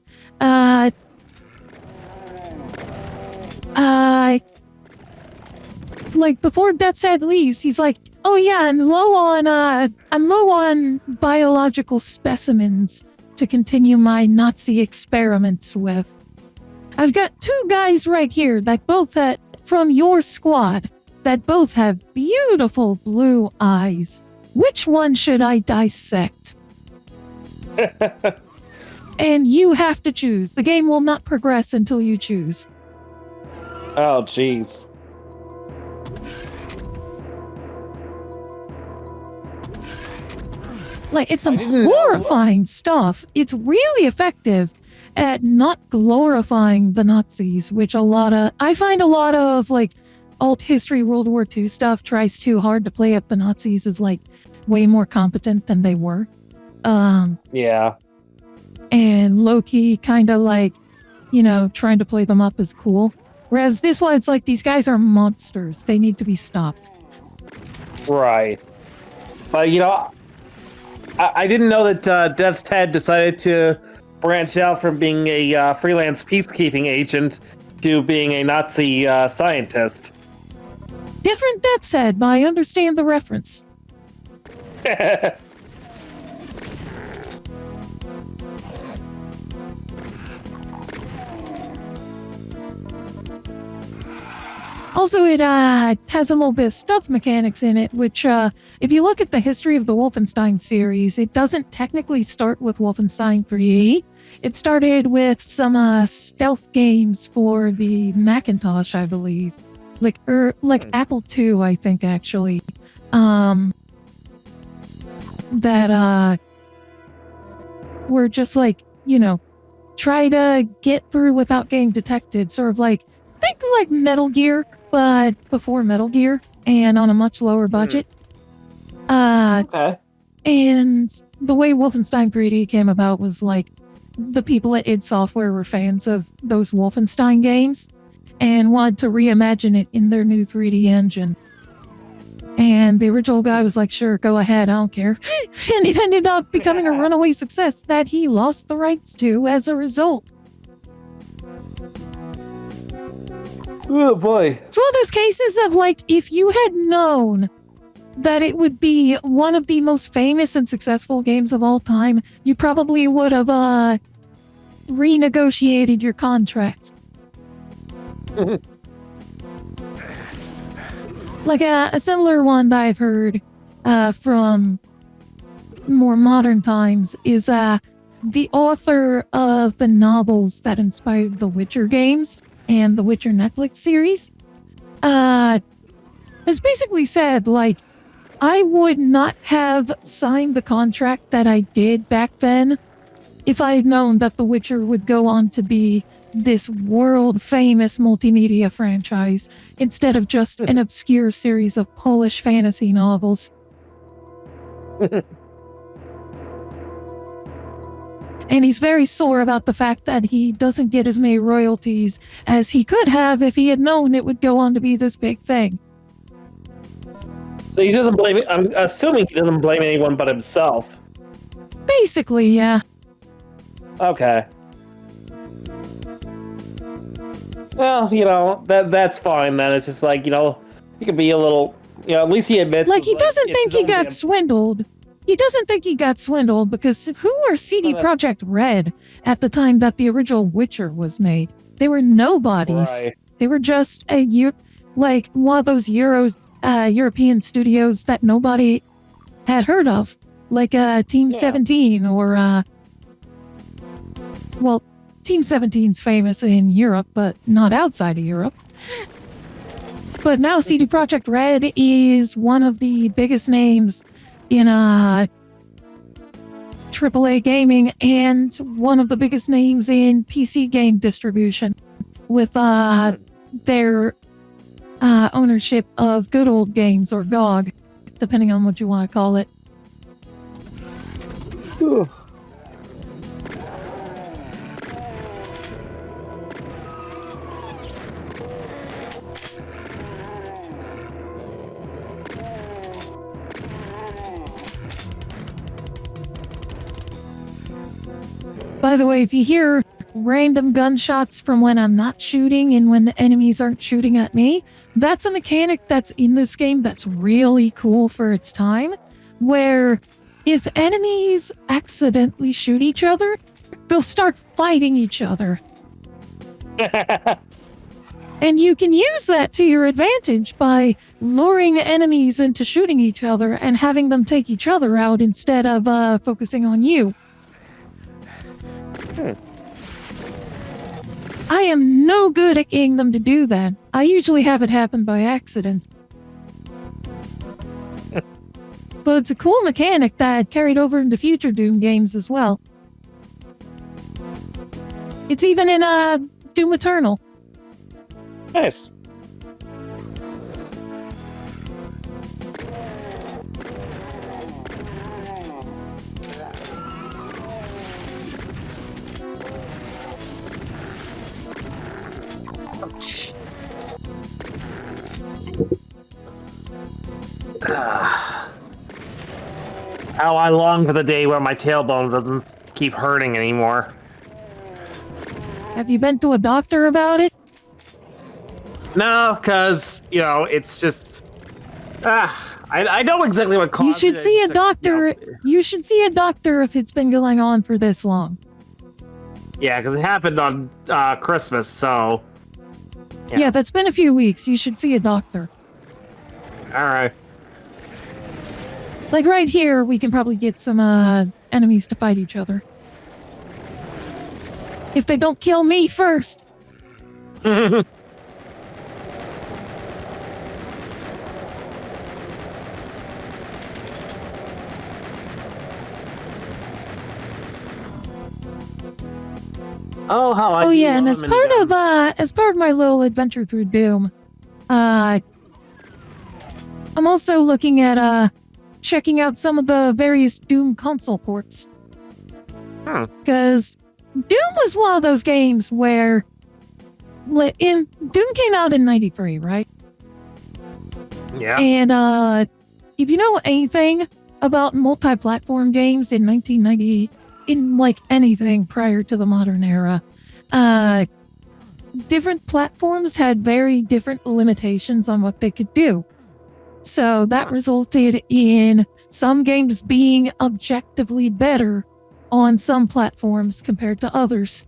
Speaker 2: like before Death's Head leaves, he's like, "Oh yeah, I'm low on biological specimens to continue my Nazi experiments with. I've got two guys right here that both from your squad that both have beautiful blue eyes. Which one should I dissect?" And you have to choose. The game will not progress until you choose.
Speaker 3: Oh, jeez.
Speaker 2: Like, it's some horrifying stuff. It's really effective at not glorifying the Nazis, which I find a lot of, like, alt history World War II stuff tries too hard to play up the Nazis as, like, way more competent than they were.
Speaker 3: Yeah.
Speaker 2: And low-key kind of, like, you know, trying to play them up as cool. Whereas this one, it's like, these guys are monsters. They need to be stopped.
Speaker 3: Right. But, you know, I didn't know that Death's Head decided to branch out from being a freelance peacekeeping agent to being a Nazi scientist.
Speaker 2: Different Death's Head, but I understand the reference. Also, it has a little bit of stealth mechanics in it, which, if you look at the history of the Wolfenstein series, it doesn't technically start with Wolfenstein 3. It started with some stealth games for the Macintosh, I believe. Like Apple II, I think, actually. That were just like, you know, try to get through without getting detected. Sort of like, think like Metal Gear, but before Metal Gear and on a much lower budget.
Speaker 3: Okay.
Speaker 2: And the way Wolfenstein 3D came about was like the people at id Software were fans of those Wolfenstein games and wanted to reimagine it in their new 3D engine. And the original guy was like, "Sure, go ahead, I don't care." And it ended up becoming a runaway success that he lost the rights to as a result.
Speaker 3: Oh boy.
Speaker 2: It's one of those cases of like, if you had known that it would be one of the most famous and successful games of all time, you probably would have renegotiated your contracts. Like a similar one that I've heard from more modern times is the author of the novels that inspired the Witcher games and the Witcher Netflix series has basically said, like, I would not have signed the contract that I did back then if I had known that The Witcher would go on to be this world-famous multimedia franchise instead of just an obscure series of Polish fantasy novels. And he's very sore about the fact that he doesn't get as many royalties as he could have if he had known it would go on to be this big thing.
Speaker 3: So he doesn't blame it. I'm assuming he doesn't blame anyone but himself.
Speaker 2: Basically, yeah.
Speaker 3: Okay. Well, that's fine then. It's just like, he could be a little, at least he admits.
Speaker 2: Like, he doesn't think he got swindled. He doesn't think he got swindled because who were CD Projekt Red at the time that the original Witcher was made? They were nobodies.
Speaker 3: Right.
Speaker 2: They were just one of those European studios that nobody had heard of, like Team 17 or Team 17's famous in Europe, but not outside of Europe. But now CD Projekt Red is one of the biggest names in AAA gaming and one of the biggest names in PC game distribution with their ownership of Good Old Games, or GOG, depending on what you want to call it. By the way, if you hear random gunshots from when I'm not shooting and when the enemies aren't shooting at me, that's a mechanic that's in this game that's really cool for its time, where if enemies accidentally shoot each other, they'll start fighting each other. And you can use that to your advantage by luring enemies into shooting each other and having them take each other out instead of focusing on you. I am no good at getting them to do that. I usually have it happen by accident. But it's a cool mechanic that carried over into future Doom games as well. It's even in Doom Eternal.
Speaker 3: Nice. How I long for the day where my tailbone doesn't keep hurting anymore.
Speaker 2: Have you been to a doctor about it?
Speaker 3: No, because, it's just... I know exactly what caused it.
Speaker 2: You should see a doctor. You should see a doctor if it's been going on for this long.
Speaker 3: Yeah, because it happened on Christmas, so...
Speaker 2: Yeah, that's been a few weeks. You should see a doctor.
Speaker 3: All right.
Speaker 2: Like right here, we can probably get some enemies to fight each other. If they don't kill me first. Oh yeah, and as part of my little adventure through Doom, I'm also looking at checking out some of the various Doom console ports. Because Doom was one of those games where Doom came out in 93, right?
Speaker 3: Yeah.
Speaker 2: And if you know anything about multi-platform games in 1990, in like anything prior to the modern era, different platforms had very different limitations on what they could do. So that resulted in some games being objectively better on some platforms compared to others.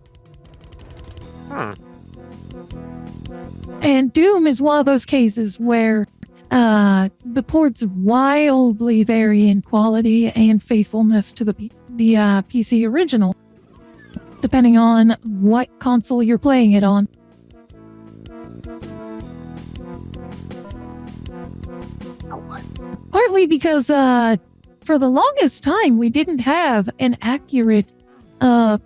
Speaker 2: And Doom is one of those cases where the ports wildly vary in quality and faithfulness to the PC original, depending on what console you're playing it on. Partly because for the longest time we didn't have an accurate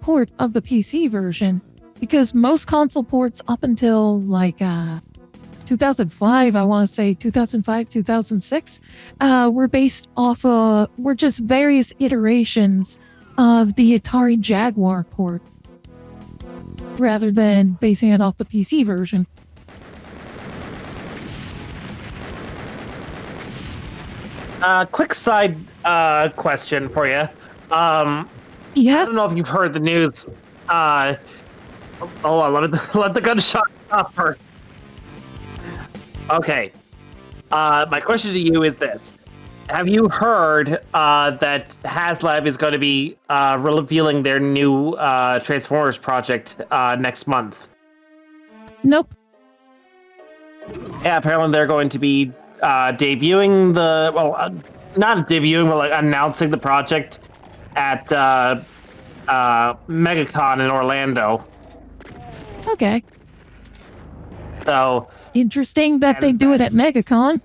Speaker 2: port of the PC version, because most console ports up until like 2005, I want to say 2005, 2006, were based off were just various iterations of the Atari Jaguar port, rather than basing it off the PC version.
Speaker 3: Quick side question for you. I
Speaker 2: Yeah,
Speaker 3: don't know if you've heard the news. Hold on, let the gunshot stop first. Okay. My question to you is this. Have you heard that HasLab is going to be revealing their new Transformers project next month?
Speaker 2: nope.
Speaker 3: Yeah, apparently they're going to be debuting not debuting, but like announcing the project at MegaCon in Orlando.
Speaker 2: Okay.
Speaker 3: So
Speaker 2: Interesting that they do it at MegaCon.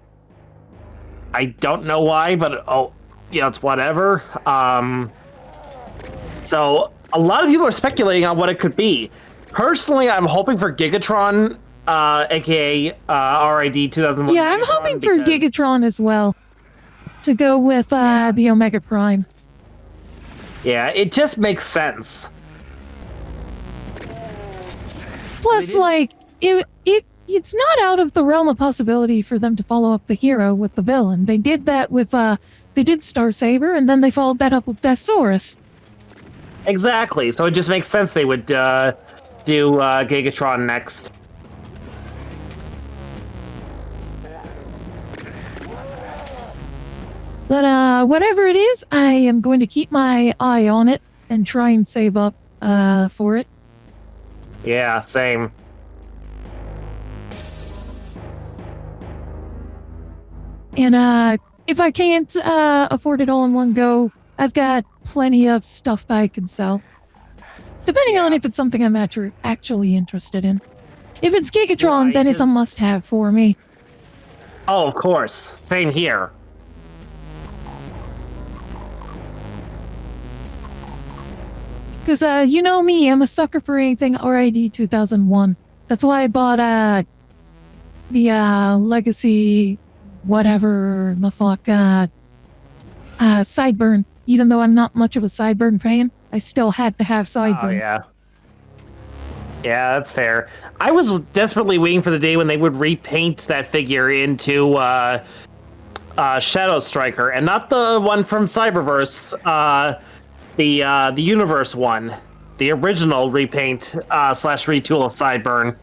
Speaker 3: I don't know why, but it's whatever. So a lot of people are speculating on what it could be. Personally, I'm hoping for Gigatron, aka RID 2001.
Speaker 2: Yeah, I'm hoping for
Speaker 3: because-
Speaker 2: Gigatron as well, to go with the Omega Prime.
Speaker 3: Yeah, it just makes sense.
Speaker 2: Plus, like, it's not out of the realm of possibility for them to follow up the hero with the villain. They did that with, they did Star Saber, and then they followed that up with Deathsaurus.
Speaker 3: Exactly. So it just makes sense they would do Gigatron next.
Speaker 2: But, whatever it is, I am going to keep my eye on it and try and save up, for it.
Speaker 3: Yeah, same.
Speaker 2: And, if I can't, afford it all in one go, I've got plenty of stuff that I can sell. Depending on if it's something I'm actually interested in. If it's Gigatron,
Speaker 3: Right.
Speaker 2: then it's a must-have for me.
Speaker 3: Oh, of course. Same here.
Speaker 2: Because, you know me, I'm a sucker for anything RID 2001. That's why I bought, the, Legacy, whatever the fuck, Sideburn. Even though I'm not much of a Sideburn fan, I still had to have Sideburn.
Speaker 3: Oh, yeah. Yeah, that's fair. I was desperately waiting for the day when they would repaint that figure into Shadow Striker, and not the one from Cyberverse, the Universe one, the original repaint / retool of Sideburn.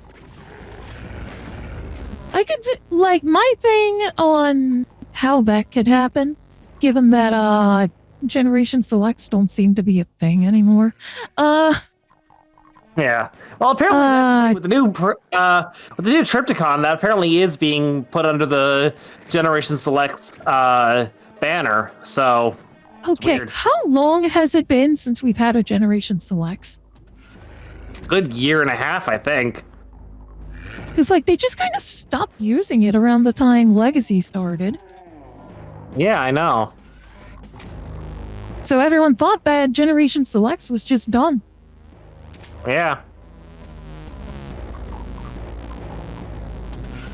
Speaker 2: I could, like, my thing on how that could happen, given that, Generation Selects don't seem to be a thing anymore.
Speaker 3: Yeah. Well, apparently with the new Triptychon, that apparently is being put under the Generation Selects banner. So
Speaker 2: Okay,
Speaker 3: weird.
Speaker 2: how long has it been since we've had a Generation Selects?
Speaker 3: Good year and a half, I think.
Speaker 2: Because, like, they just kind of stopped using it around the time Legacy started.
Speaker 3: Yeah, I know.
Speaker 2: So everyone thought that Generation Selects was just done.
Speaker 3: Yeah.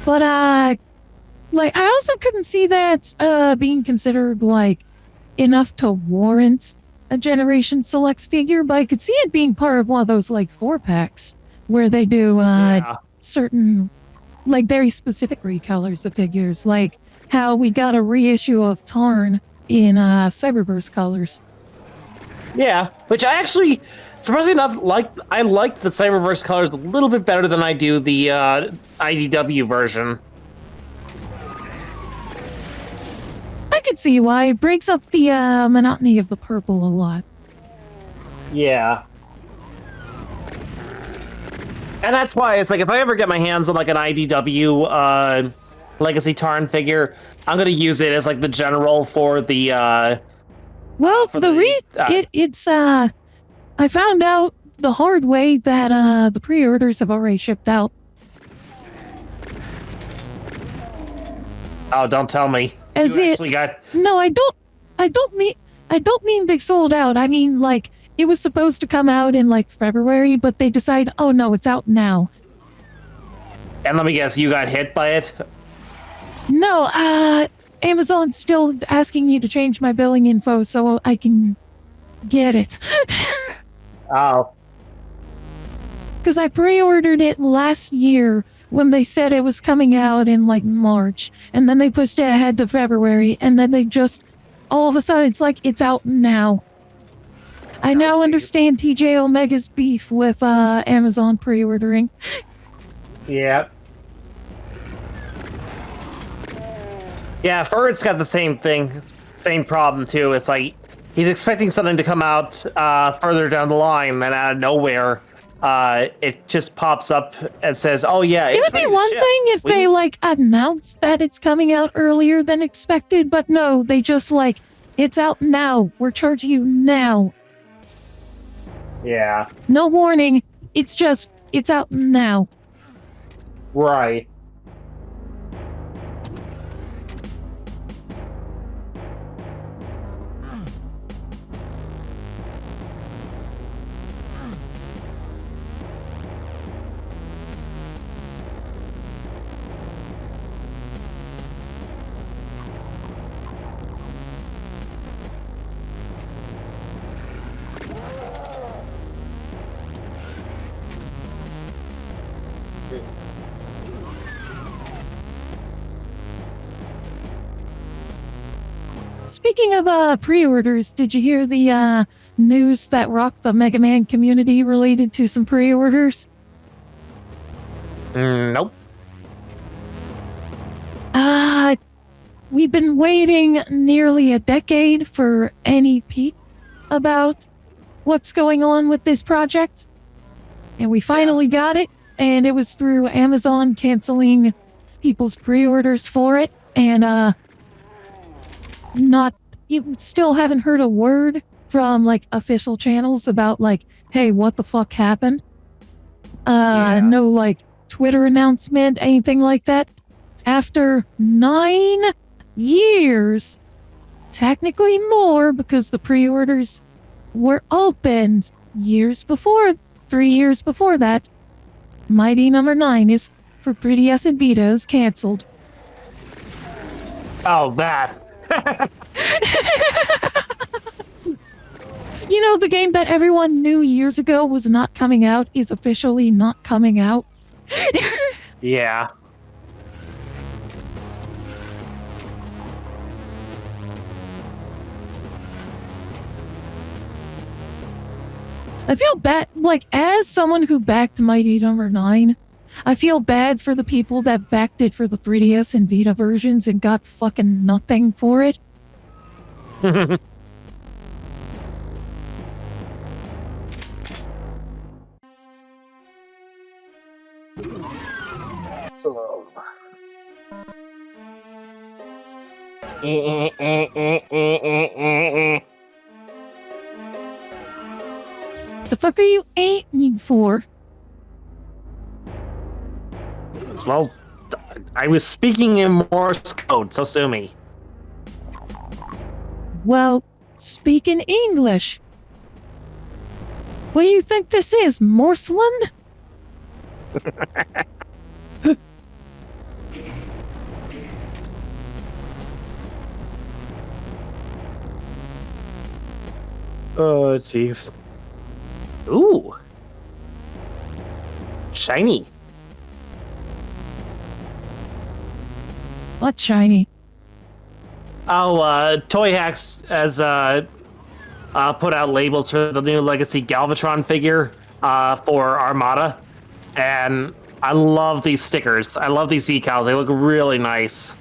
Speaker 2: But, like, I also couldn't see that, being considered, like, enough to warrant a Generation Selects figure, but I could see it being part of one of those, like, 4-packs, where they do,
Speaker 3: Yeah.
Speaker 2: certain, like, very specific recolors of figures, like how we got a reissue of Tarn in, Cyberverse colors.
Speaker 3: Yeah, which I actually, surprisingly enough, I like the Cyberverse colors a little bit better than I do the IDW version.
Speaker 2: I could see why it breaks up the, monotony of the purple a lot.
Speaker 3: Yeah. And that's why it's like, if I ever get my hands on like an IDW Legacy Tarn figure, I'm gonna use it as like the general for the
Speaker 2: Well,
Speaker 3: For
Speaker 2: it's I found out the hard way that the pre-orders have already shipped out.
Speaker 3: oh, don't tell me.
Speaker 2: As
Speaker 3: You
Speaker 2: it
Speaker 3: actually got
Speaker 2: No, I don't mean they sold out. I mean, like, it was supposed to come out in like February, but they decide, oh no, it's out now.
Speaker 3: And let me guess, you got hit by it?
Speaker 2: No, Amazon's still asking you to change my billing info so I can get it.
Speaker 3: Oh.
Speaker 2: Because I pre-ordered it last year when they said it was coming out in like March, and then they pushed it ahead to February, and then they just, all of a sudden, it's like, it's out now. I now understand TJ Omega's beef with Amazon pre-ordering.
Speaker 3: Yep. Yeah, Furret's got the same thing, same problem too. It's like he's expecting something to come out further down the line, and out of nowhere, it just pops up and says, "Oh yeah."
Speaker 2: It would be one thing if they like announced that it's coming out earlier than expected, but no, they just like, it's out now. We're charging you now.
Speaker 3: Yeah.
Speaker 2: No warning. It's just, it's out now.
Speaker 3: Right.
Speaker 2: Speaking of pre-orders, did you hear the news that rocked the Mega Man community related to some pre-orders?
Speaker 3: Nope.
Speaker 2: We've been waiting nearly a decade for any peek about what's going on with this project. And we finally got it, and it was through Amazon canceling people's pre-orders for it, and you still haven't heard a word from like official channels about like, hey, what the fuck happened? No like Twitter announcement, anything like that. After 9 years, technically more because the pre-orders were opened years before, 3 years before that. Mighty Number 9 is for 3DS and Vita is canceled.
Speaker 3: Oh, that.
Speaker 2: You know, the game that everyone knew years ago was not coming out is officially not coming out.
Speaker 3: Yeah.
Speaker 2: I feel bad, like, as someone who backed Mighty Number 9, I feel bad for the people that backed it for the 3DS and Vita versions and got fucking nothing for it. The fuck are you aiming for?
Speaker 3: Well, I was speaking in Morse code, so sue me.
Speaker 2: Well, speak in English. What do you think this is, Morseland?
Speaker 3: Oh, jeez. Ooh. Shiny.
Speaker 2: What shiny?
Speaker 3: Oh, Toy Hacks has put out labels for the new Legacy Galvatron figure for Armada, and I love these stickers. I love these decals. They look really nice.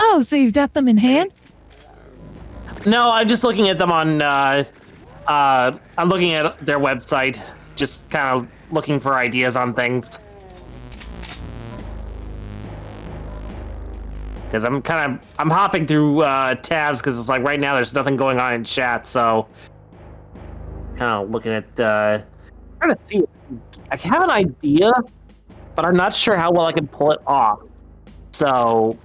Speaker 2: Oh, so you've got them in hand?
Speaker 3: No, I'm just looking at them on. I'm looking at their website, just kind of looking for ideas on things. Because I'm hopping through tabs because it's like right now there's nothing going on in chat, so kind of looking at trying to see. I have an idea, but I'm not sure how well I can pull it off. So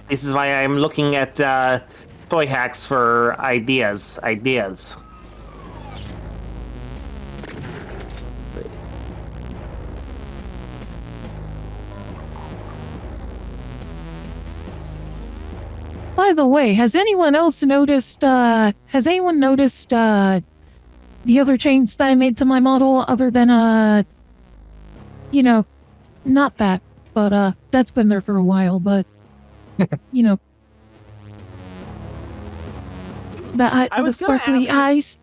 Speaker 3: this is why I'm looking at toy hacks for ideas.
Speaker 2: By the way, has anyone noticed the other change that I made to my model other than, you know, not that, but, that's been there for a while, but, you know, the sparkly eyes.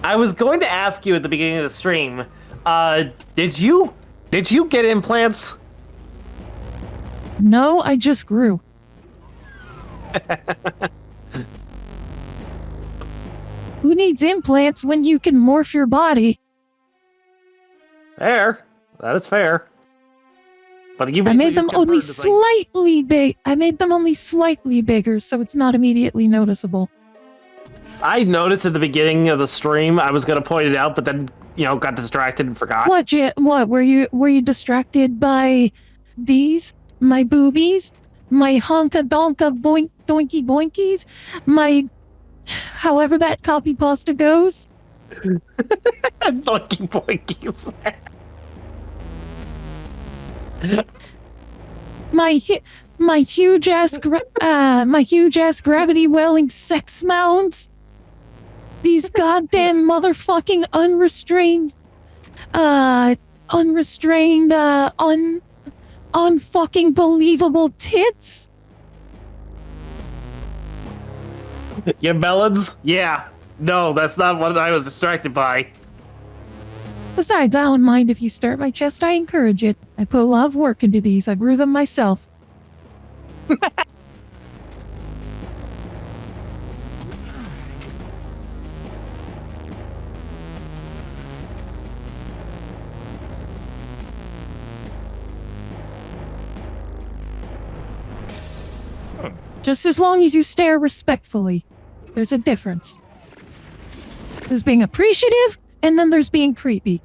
Speaker 3: I was going to ask you at the beginning of the stream, did you get implants?
Speaker 2: No, I just grew. Who needs implants when you can morph your body?
Speaker 3: Fair. That is fair. But
Speaker 2: I made them only slightly big. I made them only slightly bigger, so it's not immediately noticeable.
Speaker 3: I noticed at the beginning of the stream. I was going to point it out, but then got distracted and forgot.
Speaker 2: What were you distracted by? These my boobies, my honka donka boink doinky boinkies, my however that copy pasta goes.
Speaker 3: Doinky boinkies.
Speaker 2: My huge ass gravity welling sex mounds. These goddamn motherfucking unfucking believable tits.
Speaker 3: Your melons? Yeah. No, that's not what I was distracted by.
Speaker 2: Besides, I don't mind if you stare at my chest. I encourage it. I put a lot of work into these. I grew them myself. Just as long as you stare respectfully. There's a difference. There's being appreciative, and then there's being creepy.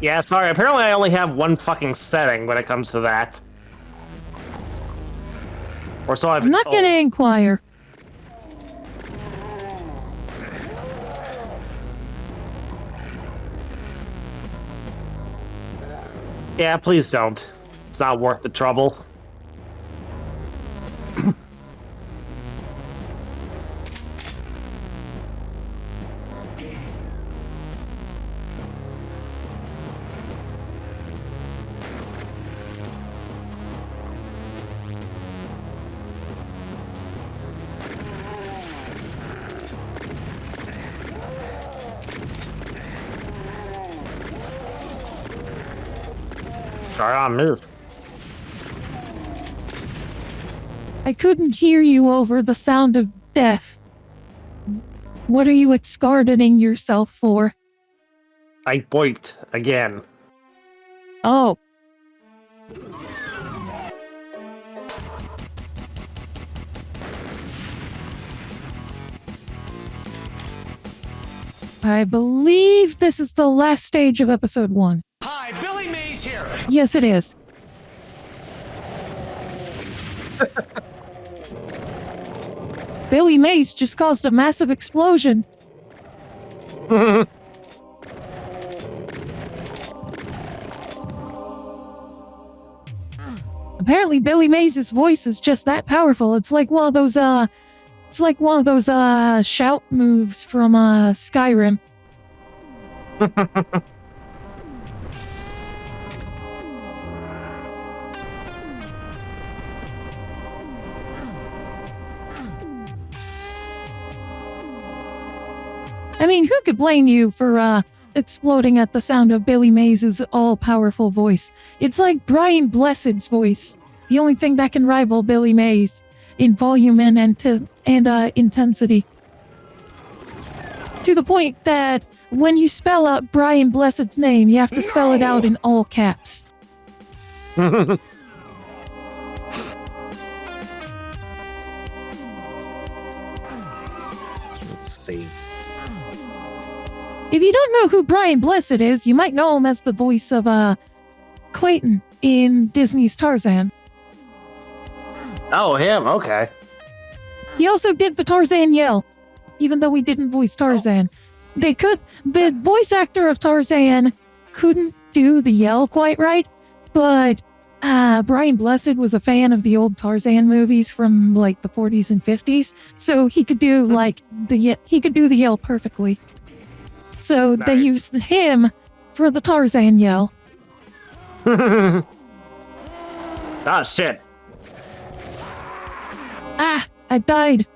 Speaker 3: Yeah, sorry. Apparently I only have one fucking setting when it comes to that. Or so
Speaker 2: I'm not gonna inquire.
Speaker 3: Yeah, please don't. It's not worth the trouble. Sorry, on me.
Speaker 2: I couldn't hear you over the sound of death. What are you excardating yourself for?
Speaker 3: I boiped again.
Speaker 2: Oh. I believe this is the last stage of episode 1.
Speaker 4: Hi, Billy Mays here.
Speaker 2: Yes, it is. Billy Mays just caused a massive explosion. Apparently Billy Mays' voice is just that powerful. It's like one of those shout moves from Skyrim. I mean, who could blame you for exploding at the sound of Billy Mays' all-powerful voice? It's like Brian Blessed's voice. The only thing that can rival Billy Mays in volume and intensity. To the point that when you spell out Brian Blessed's name, you have to spell it out in all caps.
Speaker 3: Let's see.
Speaker 2: If you don't know who Brian Blessed is, you might know him as the voice of Clayton in Disney's Tarzan.
Speaker 3: Oh, him. Okay.
Speaker 2: He also did the Tarzan yell, even though he didn't voice Tarzan. The voice actor of Tarzan couldn't do the yell quite right, but Brian Blessed was a fan of the old Tarzan movies from like the 40s and 50s, so he could do the yell perfectly. So they
Speaker 3: Nice.
Speaker 2: used him for the Tarzan yell.
Speaker 3: Ah, shit.
Speaker 2: I died.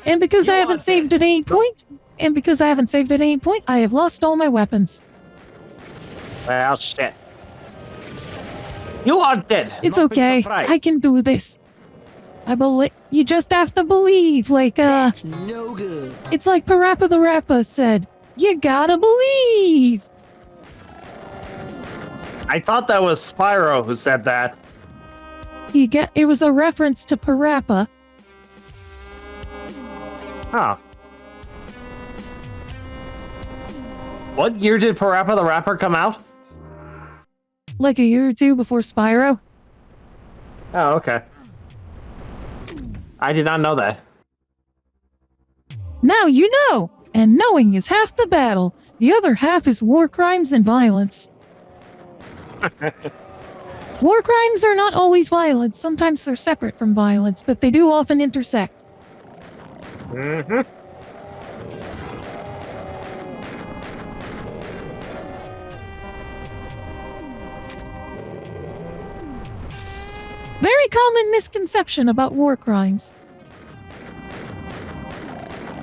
Speaker 2: And because
Speaker 3: You
Speaker 2: I haven't
Speaker 3: are
Speaker 2: saved at any point, I have lost all my weapons.
Speaker 3: Well, shit. You are dead.
Speaker 2: It's
Speaker 3: Not big
Speaker 2: okay.
Speaker 3: surprise.
Speaker 2: I can do this. I believe. You just have to believe. Like,
Speaker 4: No good.
Speaker 2: it's like Parappa the Rapper said. You gotta believe.
Speaker 3: I thought that was Spyro who said that.
Speaker 2: It was a reference to Parappa.
Speaker 3: Huh. What year did Parappa the Rapper come out?
Speaker 2: Like a year or two before Spyro.
Speaker 3: Oh, okay. I did not know that.
Speaker 2: Now you know. And knowing is half the battle. The other half is war crimes and violence. War crimes are not always violence. Sometimes they're separate from violence, but they do often intersect.
Speaker 3: Mm-hmm.
Speaker 2: Very common misconception about war crimes.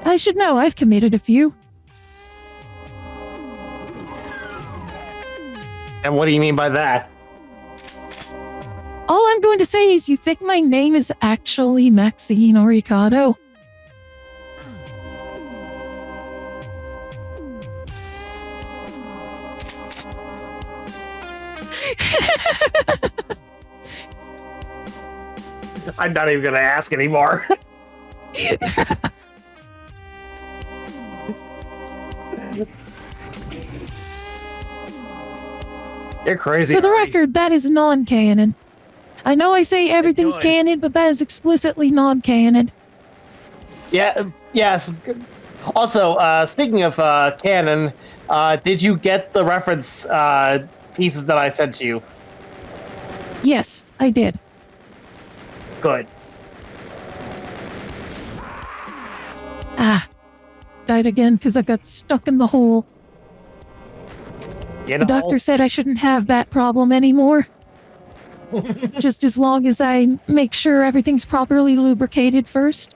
Speaker 2: I should know, I've committed a few.
Speaker 3: And what do you mean by that?
Speaker 2: All I'm going to say is you think my name is actually Maxine Arikado?
Speaker 3: I'm not even gonna ask anymore. You're crazy.
Speaker 2: For the
Speaker 3: Harry.
Speaker 2: record, that is non-canon. I know I say everything's
Speaker 3: doing?
Speaker 2: canon, but that is explicitly non-canon.
Speaker 3: Yeah. Yes. Also, speaking of canon, did you get the reference pieces that I sent to you?
Speaker 2: Yes, I did.
Speaker 3: Good.
Speaker 2: Died again because I got stuck in the hole.
Speaker 3: You know,
Speaker 2: The doctor said I shouldn't have that problem anymore. Just as long as I make sure everything's properly lubricated first.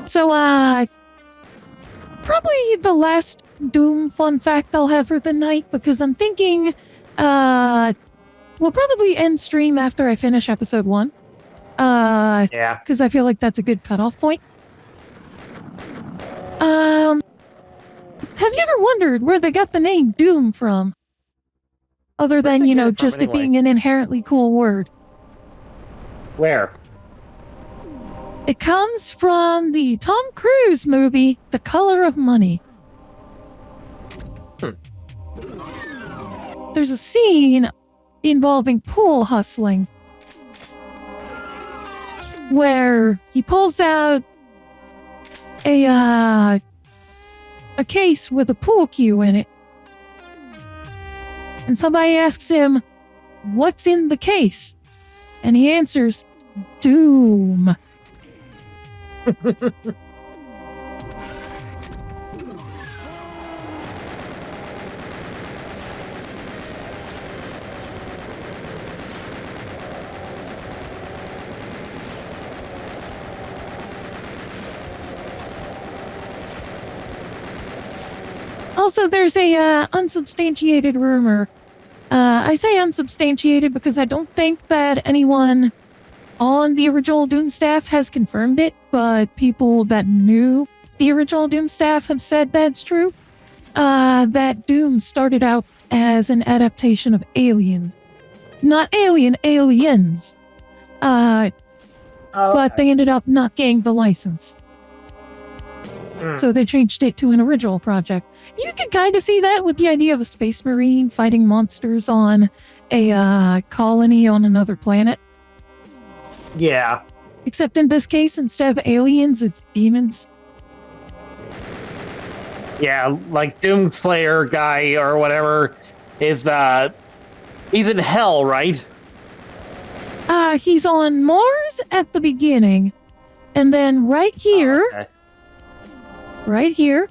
Speaker 2: So, probably the last Doom fun fact I'll have for the night, because I'm thinking, we'll probably end stream after I finish episode 1.
Speaker 3: yeah.
Speaker 2: Because I feel like that's a good cutoff point. Have you ever wondered where they got the name Doom from? Other than, you know,
Speaker 3: from,
Speaker 2: just it
Speaker 3: anyway?
Speaker 2: being an inherently cool word.
Speaker 3: Where?
Speaker 2: It comes from the Tom Cruise movie, The Color of Money. There's a scene involving pool hustling where he pulls out a case with a pool cue in it. And somebody asks him, "What's in the case?" And he answers, "Doom." Also, there's a unsubstantiated rumor. I say unsubstantiated because I don't think that anyone on the original Doom staff has confirmed it, but people that knew the original Doom staff have said that's true. That Doom started out as an adaptation of Alien. Not Alien, Aliens. But they ended up not getting the license. So they changed it to an original project. You can kind of see that with the idea of a space marine fighting monsters on a colony on another planet.
Speaker 3: Yeah.
Speaker 2: Except in this case, instead of aliens, it's demons.
Speaker 3: Yeah, like Doomslayer guy or whatever is, he's in hell, right?
Speaker 2: He's on Mars at the beginning. And then right here...
Speaker 3: Okay.
Speaker 2: Right here.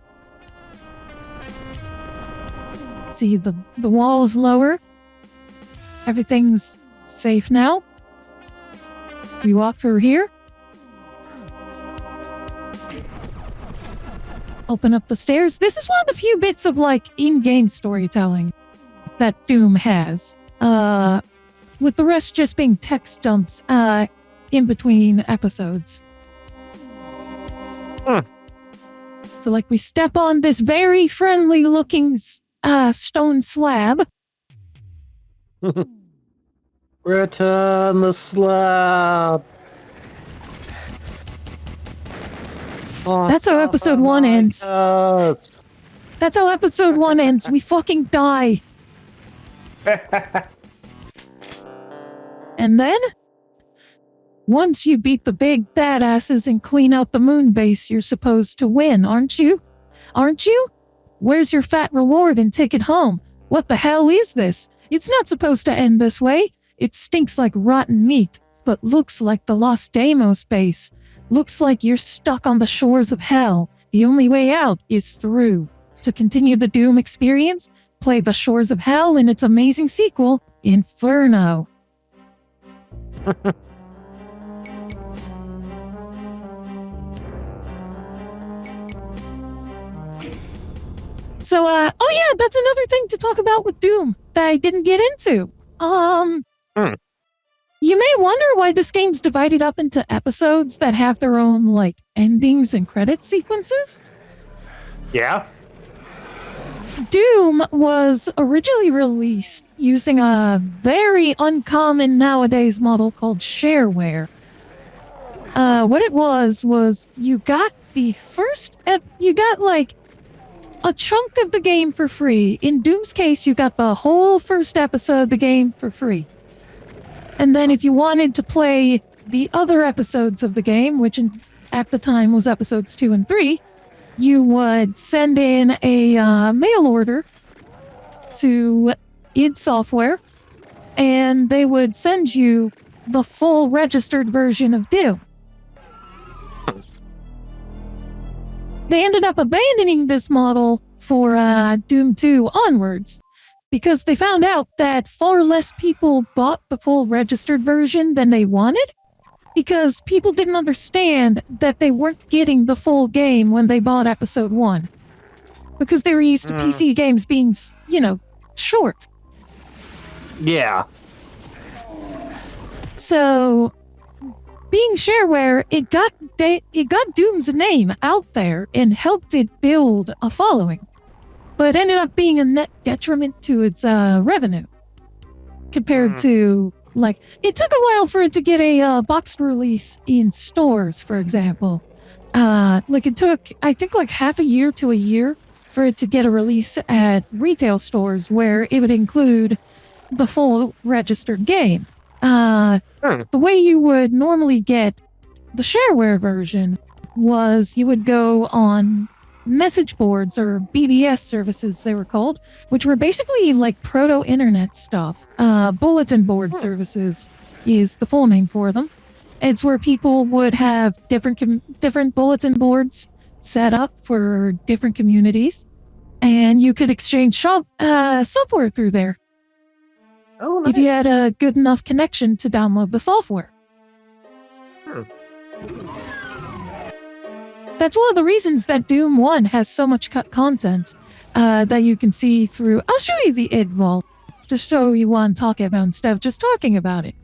Speaker 2: See, the wall is lower. Everything's safe now. We walk through here. Open up the stairs. This is one of the few bits of, like, in-game storytelling that Doom has. With the rest just being text dumps, in between episodes. So, like, we step on this very friendly-looking stone slab.
Speaker 3: Return the slab.
Speaker 2: That's how episode 1 ends. That's how episode 1 ends. We fucking die. And then, once you beat the big badasses and clean out the moon base, you're supposed to win, aren't you? Aren't you? Where's your fat reward and ticket home? What the hell is this? It's not supposed to end this way. It stinks like rotten meat, but looks like the Los Deimos base. Looks like you're stuck on the shores of hell. The only way out is through. To continue the Doom experience, play The Shores of Hell in its amazing sequel, Inferno. So, oh yeah, that's another thing to talk about with Doom that I didn't get into. You may wonder why this game's divided up into episodes that have their own, like, endings and credit sequences.
Speaker 3: Yeah?
Speaker 2: Doom was originally released using a very uncommon nowadays model called shareware. What it was you got the first, you got, like, a chunk of the game for free. In Doom's case, you got the whole first episode of the game for free. And then if you wanted to play the other episodes of the game, which at the time was episodes 2 and 3, you would send in a mail order to id Software, and they would send you the full registered version of Doom. They ended up abandoning this model for Doom 2 onwards, because they found out that far less people bought the full registered version than they wanted, because people didn't understand that they weren't getting the full game when they bought episode 1. Because they were used to PC games being, short.
Speaker 3: Yeah.
Speaker 2: So, being shareware, it got Doom's name out there and helped it build a following. But ended up being a net detriment to its revenue. Compared to, like, it took a while for it to get a boxed release in stores, for example. It took, I think, like half a year to a year for it to get a release at retail stores where it would include the full registered game. The way you would normally get the shareware version was you would go on message boards, or BBS services they were called, which were basically like proto-internet stuff. Bulletin board services is the full name for them. It's where people would have different bulletin boards set up for different communities, and you could exchange software through there.
Speaker 3: Oh, nice.
Speaker 2: If you had a good enough connection to download the software. That's one of the reasons that Doom 1 has so much cut content that you can see through. I'll show you the id vault to show you what I'm talking about instead of just talking about it.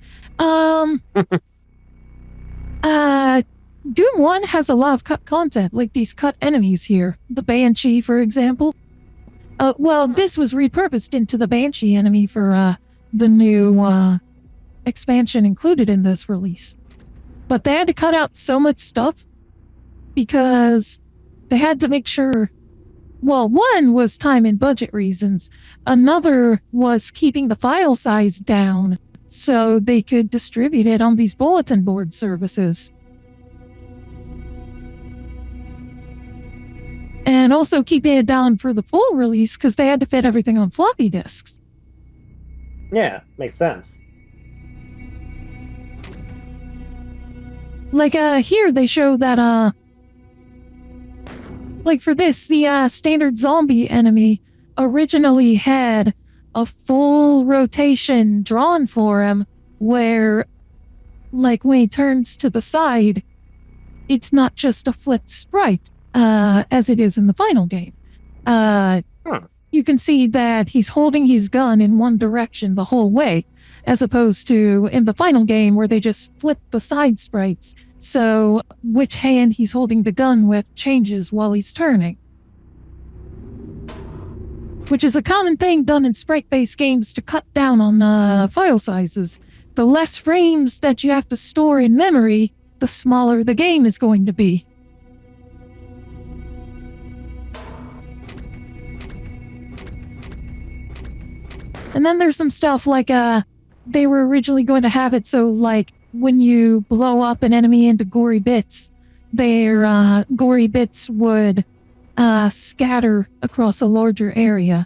Speaker 2: Doom 1 has a lot of cut content, like these cut enemies here. The Banshee, for example. Well, this was repurposed into the Banshee enemy for the new expansion included in this release. But they had to cut out so much stuff because they had to make sure. Well, one was time and budget reasons. Another was keeping the file size down so they could distribute it on these bulletin board services. And also keeping it down for the full release because they had to fit everything on floppy disks.
Speaker 3: Yeah, makes sense.
Speaker 2: Like, here they show that, like for this, the standard zombie enemy originally had a full rotation drawn for him where, like, when he turns to the side, it's not just a flipped sprite, as it is in the final game. You can see that he's holding his gun in one direction the whole way, as opposed to in the final game where they just flip the side sprites, so which hand he's holding the gun with changes while he's turning. Which is a common thing done in sprite-based games to cut down on file sizes. The less frames that you have to store in memory, the smaller the game is going to be. And then there's some stuff like, they were originally going to have it so, like, when you blow up an enemy into gory bits, their gory bits would scatter across a larger area.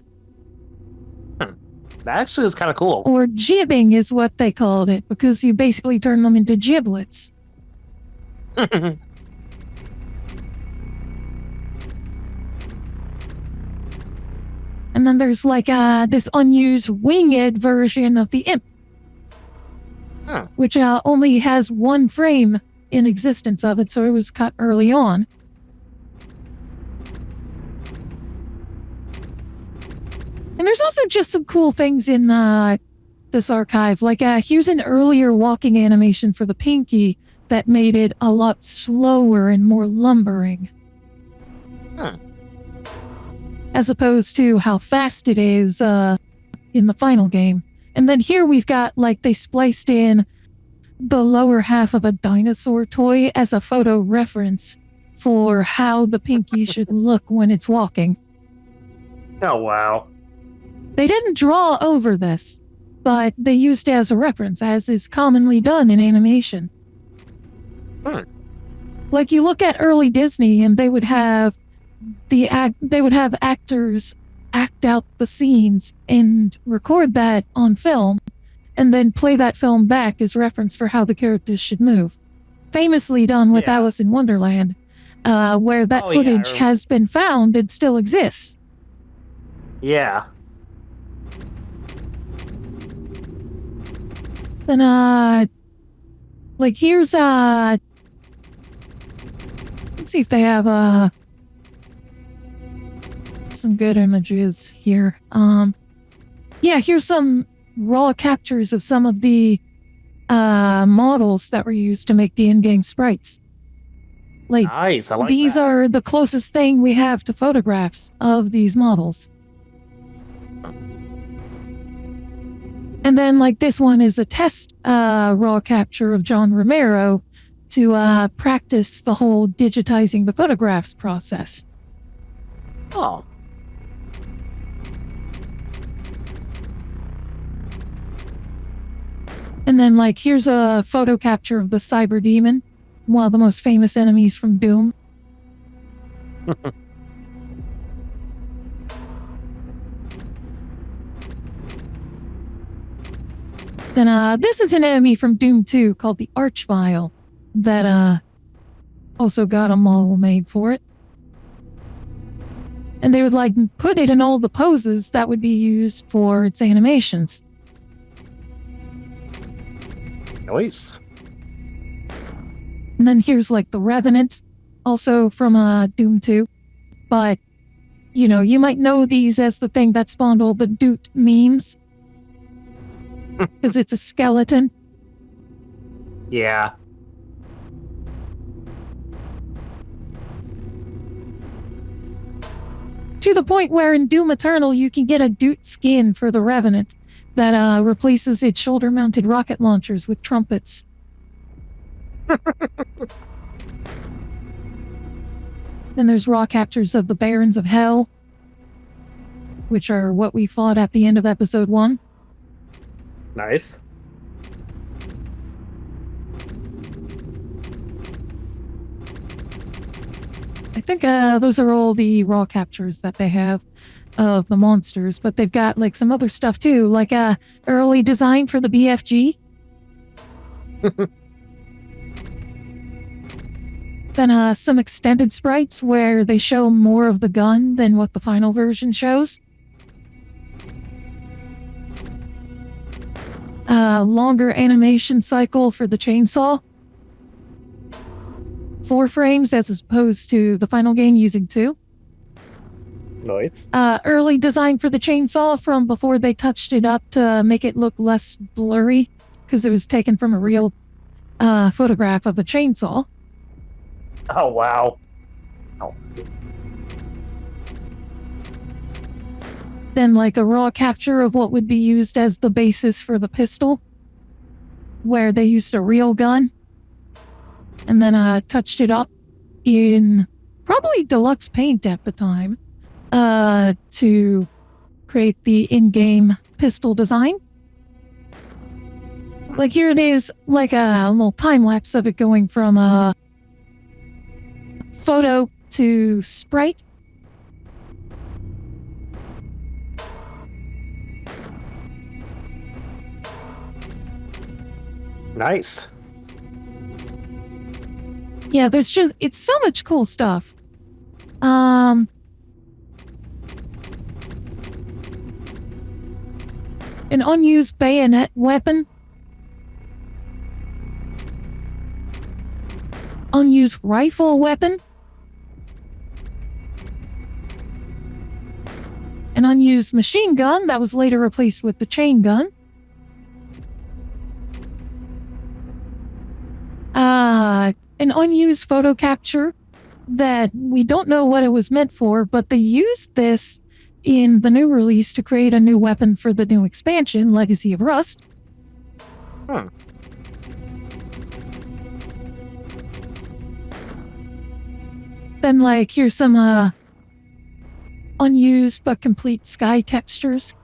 Speaker 3: That actually is kind of cool.
Speaker 2: Or jibbing is what they called it, because you basically turn them into giblets. And then there's like this unused winged version of the imp, which only has one frame in existence of it, so it was cut early on. And there's also just some cool things in this archive. Like, here's an earlier walking animation for the Pinky that made it a lot slower and more lumbering. As opposed to how fast it is in the final game. And then here we've got, like, they spliced in the lower half of a dinosaur toy as a photo reference for how the Pinky should look when it's walking.
Speaker 3: Oh, wow.
Speaker 2: They didn't draw over this, but they used it as a reference, as is commonly done in animation. Like, you look at early Disney and they would have actors act out the scenes and record that on film, and then play that film back as reference for how the characters should move. Famously done with Alice in Wonderland, where that footage has been found and still exists.
Speaker 3: Yeah.
Speaker 2: Then, like, here's, let's see if they have, some good images here. Yeah, here's some raw captures of some of the, models that were used to make the in-game sprites. Like,
Speaker 3: nice, I like
Speaker 2: these
Speaker 3: that.
Speaker 2: are the closest thing we have to photographs of these models. And then, like, this one is a test raw capture of John Romero to practice the whole digitizing the photographs process.
Speaker 3: Oh.
Speaker 2: And then, like, here's a photo capture of the Cyber Demon, one of the most famous enemies from Doom. Then, this is an enemy from Doom 2 called the Archvile that, also got a model made for it. And they would, like, put it in all the poses that would be used for its animations.
Speaker 3: Nice.
Speaker 2: And then here's, like, the Revenant, also from, Doom 2. But, you know, you might know these as the thing that spawned all the Doot memes. Because it's a skeleton.
Speaker 3: Yeah.
Speaker 2: To the point where in Doom Eternal you can get a Doot skin for the Revenant that replaces its shoulder-mounted rocket launchers with trumpets. Then there's raw captures of the Barons of Hell, which are what we fought at the end of episode 1.
Speaker 3: Nice.
Speaker 2: I think those are all the raw captures that they have of the monsters, but they've got like some other stuff too, like early design for the BFG. Then some extended sprites where they show more of the gun than what the final version shows. Longer animation cycle for the chainsaw. 4 frames as opposed to the final game using 2.
Speaker 3: Nice.
Speaker 2: Early design for the chainsaw from before they touched it up to make it look less blurry, because it was taken from a real photograph of a chainsaw.
Speaker 3: Oh, wow. Oh.
Speaker 2: Then like a raw capture of what would be used as the basis for the pistol, where they used a real gun, and then touched it up in probably deluxe paint at the time to create the in-game pistol design. Like here it is, like a little time-lapse of it going from photo to sprite.
Speaker 3: Nice.
Speaker 2: Yeah, it's so much cool stuff. An unused bayonet weapon. Unused rifle weapon. An unused machine gun that was later replaced with the chain gun. An unused photo capture that we don't know what it was meant for, but they used this in the new release to create a new weapon for the new expansion, Legacy of Rust. Then, like, here's some unused but complete sky textures.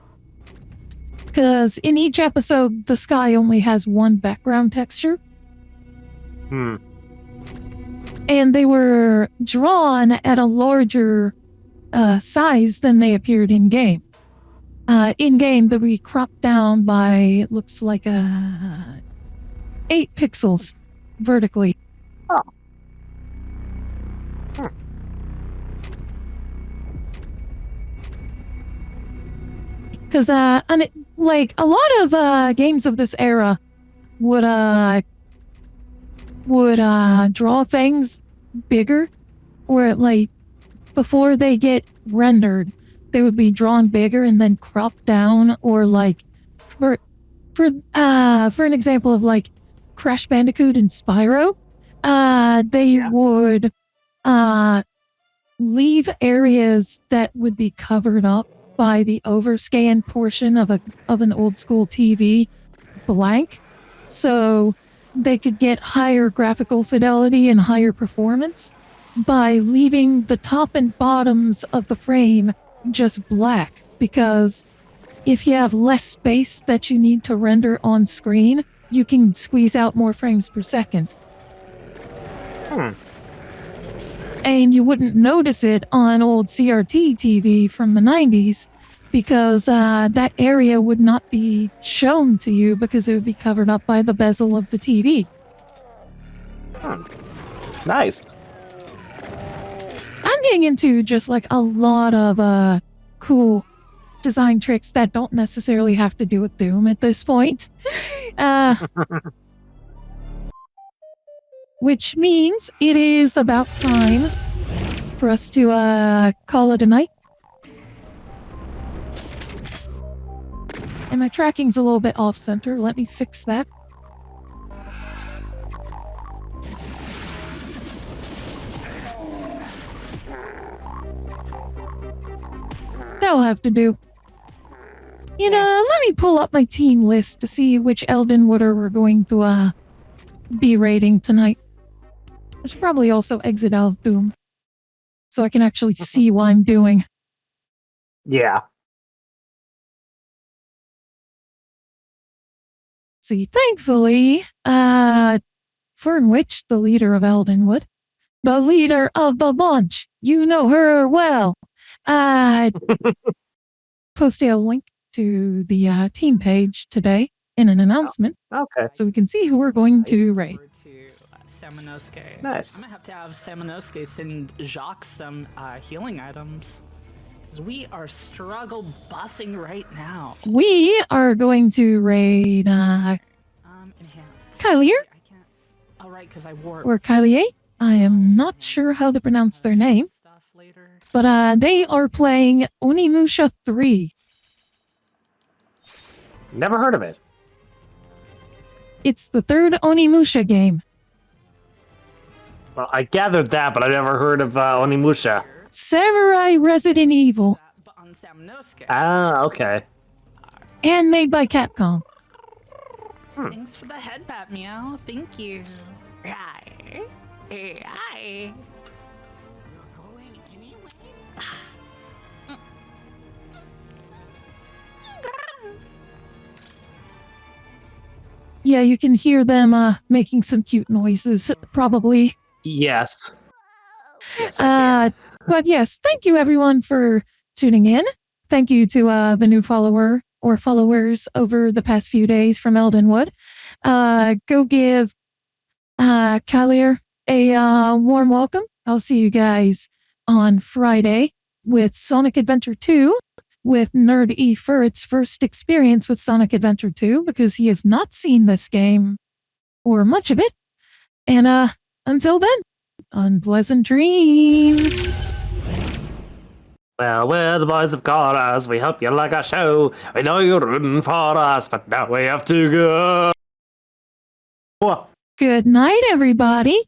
Speaker 2: Because in each episode, the sky only has one background texture. And they were drawn at a larger size than they appeared in-game. In-game, they'll be cropped down by, it looks like 8 pixels vertically.
Speaker 3: Oh.
Speaker 2: Because, like, a lot of games of this era would draw things bigger, where like before they get rendered, they would be drawn bigger and then cropped down, or like for an example of like Crash Bandicoot and Spyro, they would leave areas that would be covered up by the overscan portion of an old school TV blank, so they could get higher graphical fidelity and higher performance by leaving the top and bottoms of the frame just black, because if you have less space that you need to render on screen, you can squeeze out more frames per second. And you wouldn't notice it on old CRT TV from the 90s, because that area would not be shown to you because it would be covered up by the bezel of the TV.
Speaker 3: Nice.
Speaker 2: I'm getting into just like a lot of cool design tricks that don't necessarily have to do with Doom at this point. Which means it is about time for us to call it a night. And my tracking's a little bit off-center. Let me fix that. That'll have to do. You know, let me pull up my team list to see which Eldenwooder we're going to, be raiding tonight. I should probably also exit out of Doom, so I can actually see what I'm doing.
Speaker 3: Yeah.
Speaker 2: See, thankfully, for which the leader of Eldenwood, the leader of the bunch, you know her well, posted a link to the team page today in an announcement,
Speaker 3: Okay.
Speaker 2: so we can see who we're going to raid.
Speaker 5: Samanosuke.
Speaker 3: Nice.
Speaker 5: I'm gonna have to have Samanosuke send Jacques some healing items. We are struggle bussing right now.
Speaker 2: We are going to raid
Speaker 5: Enhance.
Speaker 2: Kylier
Speaker 5: I can't. Oh, right, because I wore
Speaker 2: or Kylie. I am not sure how to pronounce their name,
Speaker 5: stuff later.
Speaker 2: but they are playing Onimusha 3.
Speaker 3: Never heard of it.
Speaker 2: It's the third Onimusha game.
Speaker 3: Well, I gathered that, but I never heard of Onimusha.
Speaker 2: Samurai Resident Evil,
Speaker 5: But on Samanosuke.
Speaker 3: Ah, okay.
Speaker 2: and made by Capcom.
Speaker 5: Thanks for the head pat, meow. Thank you. Right. Right.
Speaker 2: Yeah, you can hear them making some cute noises, probably.
Speaker 3: Yes. Yes, I can.
Speaker 2: But yes, thank you everyone for tuning in. Thank you to the new follower or followers over the past few days from Eldenwood. Go give Kylier a warm welcome. I'll see you guys on Friday with Sonic Adventure 2 with Nerd E for its first experience with Sonic Adventure 2 because he has not seen this game or much of it. And until then, unpleasant dreams.
Speaker 3: Well, we're the boys of chorus. We hope you like our show. We know you're rooting for us, but now we have to go.
Speaker 2: Good night, everybody.